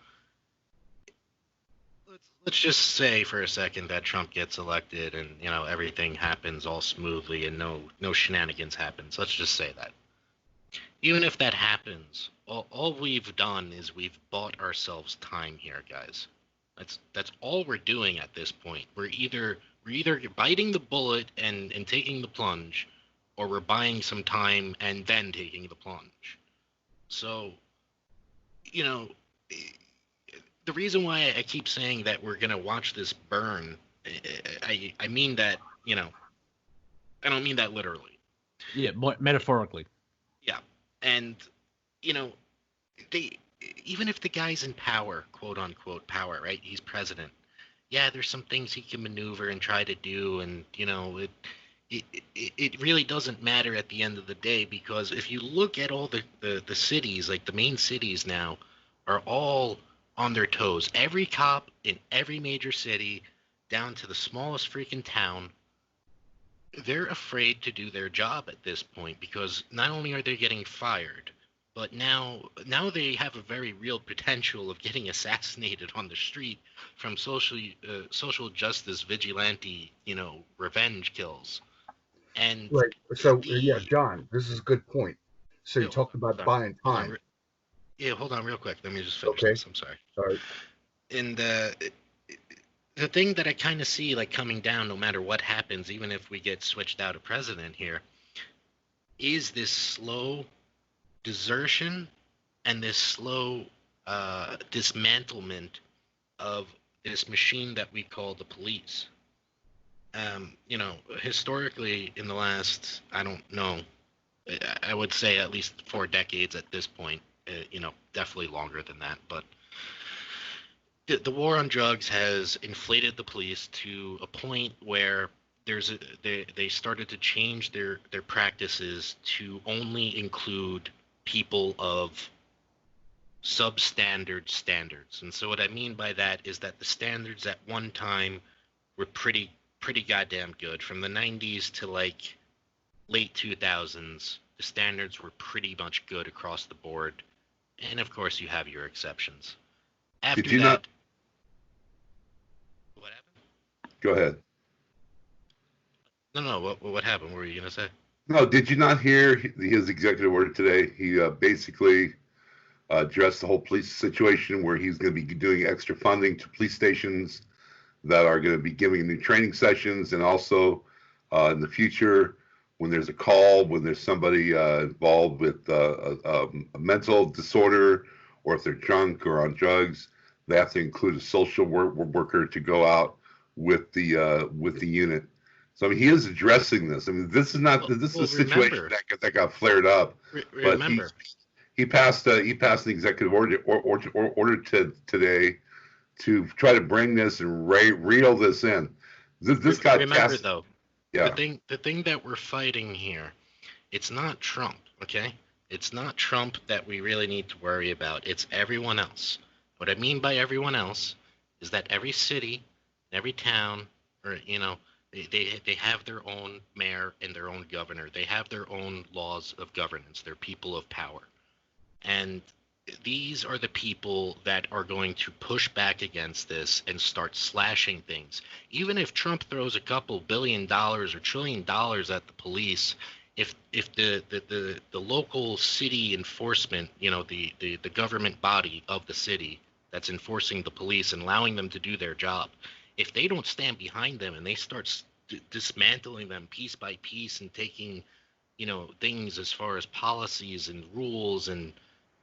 Speaker 3: Let's just say for a second that Trump gets elected and, everything happens all smoothly and no shenanigans happens. Let's just say that. Even if that happens, all we've done is we've bought ourselves time here, guys. That's all we're doing at this point. We're either biting the bullet and taking the plunge, or we're buying some time and then taking the plunge. So, the reason why I keep saying that we're going to watch this burn, I mean that, I don't mean that literally.
Speaker 1: Yeah, metaphorically.
Speaker 3: Yeah. And, even if the guy's in power, quote unquote power, right? He's president. Yeah, there's some things he can maneuver and try to do. And, it really doesn't matter at the end of the day, because if you look at all the cities, like the main cities now are all on their toes. Every cop in every major city, down to the smallest freaking town, they're afraid to do their job at this point because not only are they getting fired, but now they have a very real potential of getting assassinated on the street from social justice vigilante, revenge kills. And
Speaker 4: right. So yeah, John, this is a good point. So you talked about buying time.
Speaker 3: Hold on real quick. Let me just finish this. I'm sorry.
Speaker 4: All right.
Speaker 3: And the thing that I kind of see like coming down no matter what happens, even if we get switched out a president here, is this slow desertion and this slow dismantlement of this machine that we call the police. Historically in the last, I don't know, I would say at least 4 decades at this point, definitely longer than that, but the war on drugs has inflated the police to a point where they started to change their practices to only include people of substandard standards. And so what I mean by that is that the standards at one time were pretty goddamn good. From the 90s to like late 2000s, the standards were pretty much good across the board. And of course you have your exceptions. After
Speaker 5: Did you
Speaker 3: that,
Speaker 5: not?
Speaker 3: What happened?
Speaker 5: Go ahead.
Speaker 3: No. What happened? What were you gonna say?
Speaker 5: No, did you not hear his executive order today? He basically addressed the whole police situation where he's going to be doing extra funding to police stations that are going to be giving new training sessions, and also in the future, when there's a call, when there's somebody involved with a mental disorder, or if they're drunk or on drugs, they have to include a social worker to go out with the unit. So I mean, he is addressing this. I mean, this is not this is a situation that got flared up.
Speaker 3: Remember,
Speaker 5: but he passed an executive order today to try to bring this and reel this in. This got
Speaker 3: remember though.
Speaker 5: Yeah.
Speaker 3: The thing that we're fighting here, it's not Trump, okay? It's not Trump that we really need to worry about. It's everyone else. What I mean by everyone else is that every city, every town, or they have their own mayor and their own governor. They have their own laws of governance. They're people of power. And these are the people that are going to push back against this and start slashing things. Even if Trump throws a couple $1 billion or $1 trillion at the police, if the local city enforcement, the government body of the city that's enforcing the police and allowing them to do their job, if they don't stand behind them and they start dismantling them piece by piece and taking, things as far as policies and rules, and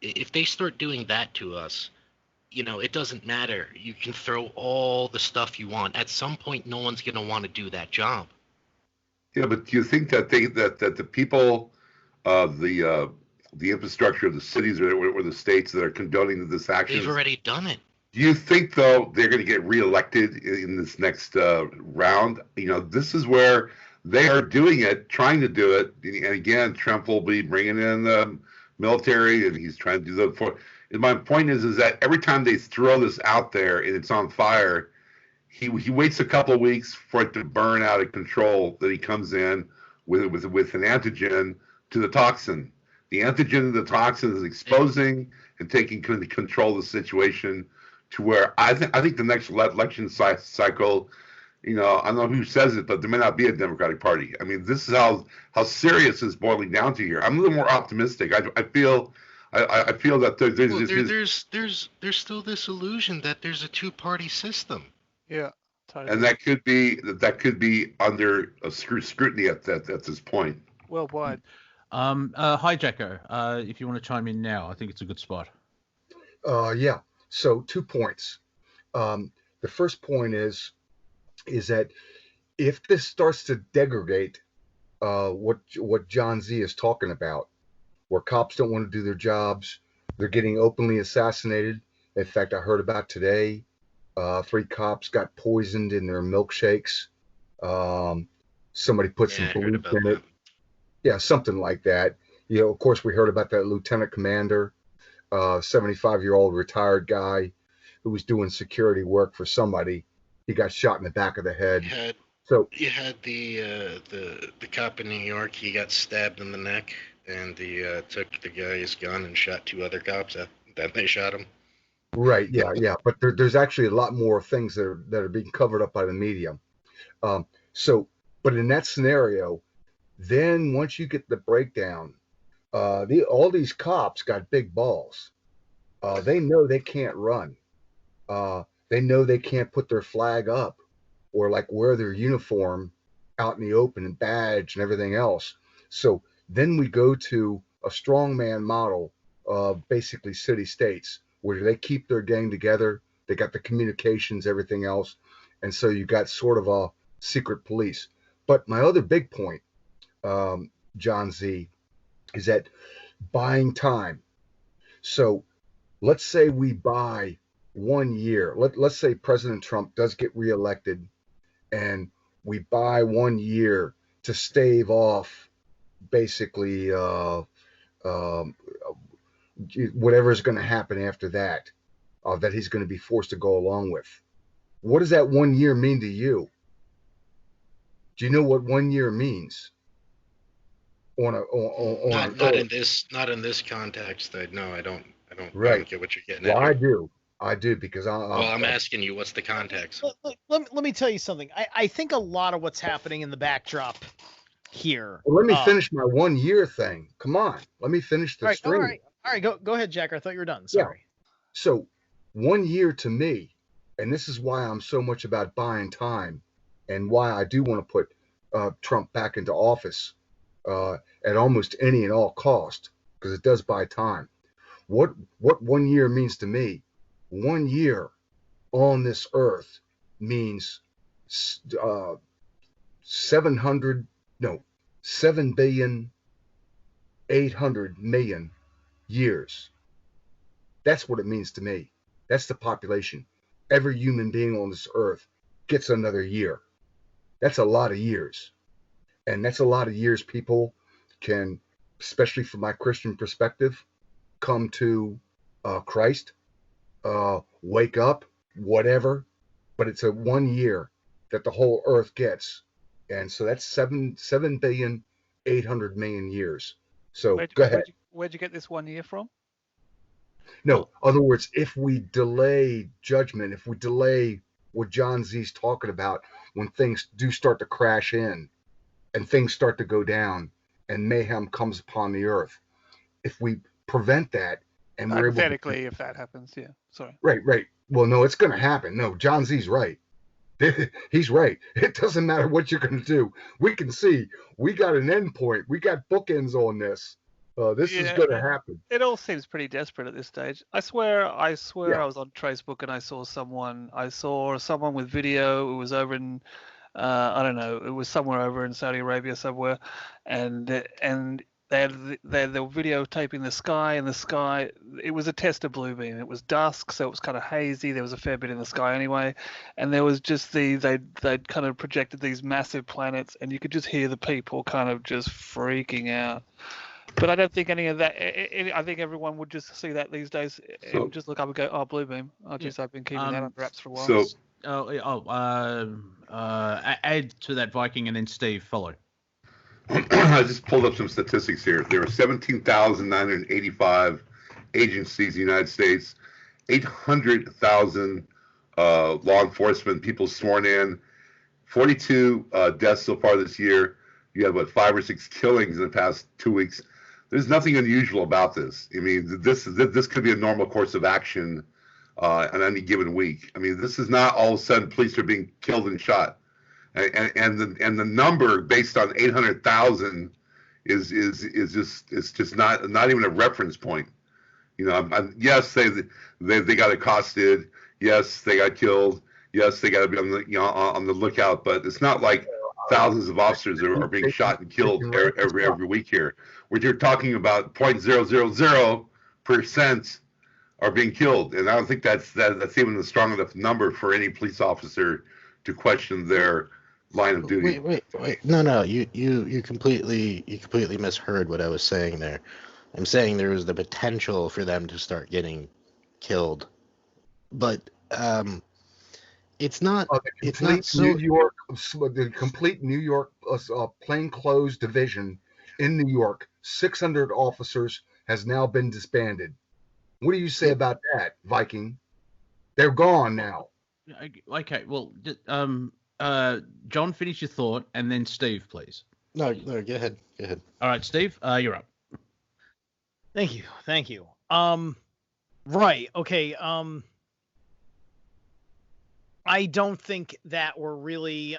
Speaker 3: if they start doing that to us, it doesn't matter. You can throw all the stuff you want. At some point, no one's going to want to do that job.
Speaker 5: Yeah, but do you think that that the people, the infrastructure of the cities or the states that are condoning this action,
Speaker 3: they've already done it.
Speaker 5: Do you think, though, they're going to get reelected in this next round? This is where they are doing it, trying to do it. And again, Trump will be bringing in the military, and he's trying to do that. And my point is that every time they throw this out there and it's on fire, he waits a couple of weeks for it to burn out of control. Then he comes in with an antigen to the toxin. The antigen to the toxin is exposing and taking control of the situation, to where I think the next election cycle, I don't know who says it, but there may not be a Democratic Party. I mean, this is how serious it's boiling down to here. I'm a little more optimistic. I feel that
Speaker 3: there's still this illusion that there's a two-party system.
Speaker 6: Yeah, totally.
Speaker 5: And that could be under a scrutiny at this point.
Speaker 6: Worldwide.
Speaker 1: Hijacker, if you want to chime in now, I think it's a good spot.
Speaker 4: Yeah. So 2 points. The first point is that if this starts to degrade what John Z is talking about, where cops don't want to do their jobs, they're getting openly assassinated. In fact, I heard about today, 3 cops got poisoned in their milkshakes. Somebody put some bleach in it. Yeah, something like that. Of course, we heard about that lieutenant commander, 75-year-old retired guy who was doing security work for somebody. He got shot in the back of the head. So
Speaker 3: you had the cop in New York. He got stabbed in the neck, and he took the guy's gun and shot 2 other cops. Then they shot him.
Speaker 4: right, yeah. But there's actually a lot more things that are being covered up by the media. But in that scenario, then once you get the breakdown, all these cops got big balls. They know they can't run. They know they can't put their flag up or like wear their uniform out in the open and badge and everything else. So then we go to a strongman model of basically city states where they keep their gang together. They got the communications, everything else. And so you got sort of a secret police. But my other big point, John Z, is that buying time. So let's say we buy 1 year. Let's say President Trump does get reelected, and we buy 1 year to stave off basically whatever is going to happen after that, that he's going to be forced to go along with. What does that 1 year mean to you? Do you know what 1 year means? Not
Speaker 3: in this context. No, I don't.
Speaker 4: Right.
Speaker 3: I don't get what you're getting at.
Speaker 4: I do because
Speaker 3: I'm asking you, what's the context?
Speaker 2: Let me tell you something. I think a lot of what's happening in the backdrop here.
Speaker 4: Well, let me finish my 1 year thing. Come on, let me finish the string.
Speaker 2: All right, go ahead, Jack. I thought you were done. Sorry.
Speaker 4: Yeah. So 1 year to me, and this is why I'm so much about buying time, and why I do want to put Trump back into office at almost any and all cost, because it does buy time. What 1 year means to me? 1 year on this earth means 7,800,000,000 years. That's what it means to me. That's the population. Every human being on this earth gets another year. That's a lot of years. And that's a lot of years people can, especially from my Christian perspective, come to Christ, wake up, whatever. But it's a 1 year that the whole earth gets. And so that's 7,800,000,000 years. So go ahead.
Speaker 6: Where'd you get this 1 year from?
Speaker 4: No, in other words, if we delay judgment, if we delay what John Z's talking about, when things do start to crash in and things start to go down and mayhem comes upon the earth, if we prevent that and we're
Speaker 6: hypothetically, if that happens, yeah. Sorry.
Speaker 4: Right. Well, no, it's going to happen. No, John Z's right. He's right. It doesn't matter what you're going to do. We can see we got an end point. We got bookends on this. This is going to happen.
Speaker 6: It all seems pretty desperate at this stage. I swear, I was on Facebook and I saw someone with video. It was over in, I don't know, it was somewhere over in Saudi Arabia somewhere, and they were videotaping the sky, and the sky, it was a test of blue beam. It was dusk, so it was kind of hazy. There was a fair bit in the sky anyway, and there was just they'd kind of projected these massive planets, and you could just hear the people kind of just freaking out. But I don't think any of that. I think everyone would just see that these days. So, just look up and go, "Oh, blue beam." I've been keeping that under wraps for a while.
Speaker 1: Add to that Viking, and then Steve follow.
Speaker 5: I just pulled up some statistics here. There were 17,985 agencies in the United States, 800,000 law enforcement people sworn in, 42 deaths so far this year. You have 5 or 6 killings in the past 2 weeks. There's nothing unusual about this. I mean, this could be a normal course of action on any given week. I mean, this is not all of a sudden police are being killed and shot, and the number based on 800,000 is just not even a reference point. You know, yes, they got accosted. Yes, they got killed. Yes, they got to be on the lookout. But it's not like thousands of officers are being shot and killed every week here. We're talking about 0.000% are being killed, and I don't think that's even a strong enough number for any police officer to question their line of duty.
Speaker 7: Wait. No. You completely misheard what I was saying there. I'm saying there was the potential for them to start getting killed, but It's not.
Speaker 4: The
Speaker 7: It's
Speaker 4: complete
Speaker 7: not so.
Speaker 4: the complete New York plainclothes division in New York, 600 officers, has now been disbanded. What do you say about that, Viking? They're gone now.
Speaker 1: Okay, well, John, finish your thought, and then Steve, please.
Speaker 7: No, go ahead. Go ahead.
Speaker 1: All right, Steve, you're up.
Speaker 2: Thank you. Right. Okay. I don't think that we're really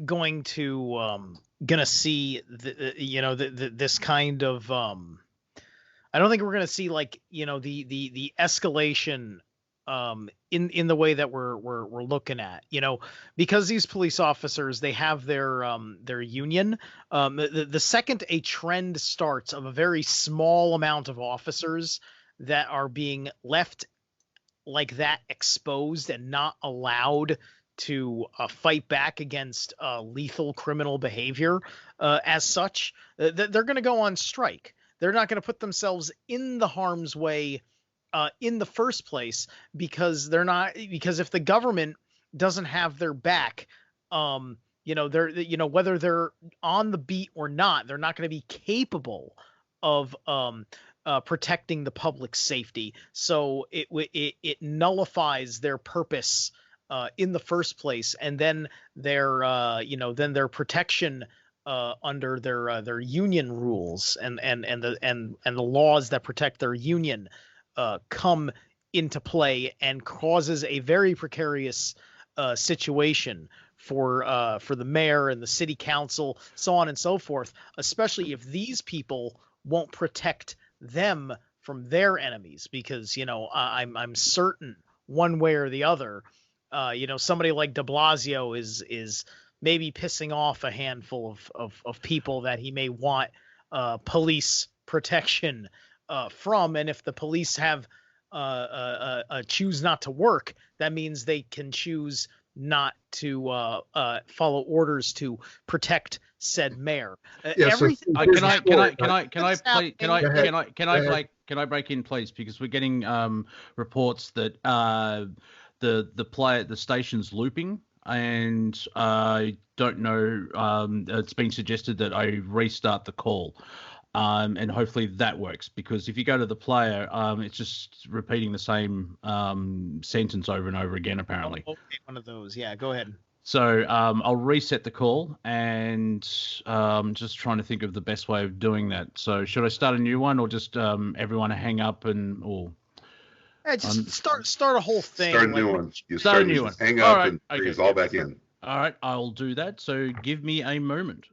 Speaker 2: going to see this kind of I don't think we're going to see like the escalation in the way that we're looking at, because these police officers, they have their union. The second a trend starts of a very small amount of officers that are being left like that exposed and not allowed to fight back against lethal criminal behavior as such, they're going to go on strike. They're not going to put themselves in the harm's way in the first place, because if the government doesn't have their back, they're whether they're on the beat or not, they're not going to be capable of protecting the public safety. So it nullifies their purpose in the first place, and then their protection under their union rules and the laws that protect their union come into play, and causes a very precarious situation for the mayor and the city council, so on and so forth, especially if these people won't protect them from their enemies, because I'm certain one way or the other, somebody like de Blasio is maybe pissing off a handful of people that he may want police protection from, and if the police have choose not to work, that means they can choose not to follow orders to protect said mayor. Everything.
Speaker 1: Can I break in, please? Because we're getting reports that the station's looping, and I don't know. It's been suggested that I restart the call. And hopefully that works, because if you go to the player, it's just repeating the same sentence over and over again, apparently.
Speaker 2: Okay, one of those. Yeah, go ahead.
Speaker 1: So I'll reset the call, and just trying to think of the best way of doing that. So should I start a new one, or just everyone hang up or?
Speaker 2: Yeah, just start a whole thing.
Speaker 5: Start a new one.
Speaker 1: Start a new one.
Speaker 5: Hang up and bring us all back in.
Speaker 1: All right, I'll do that. So give me a moment.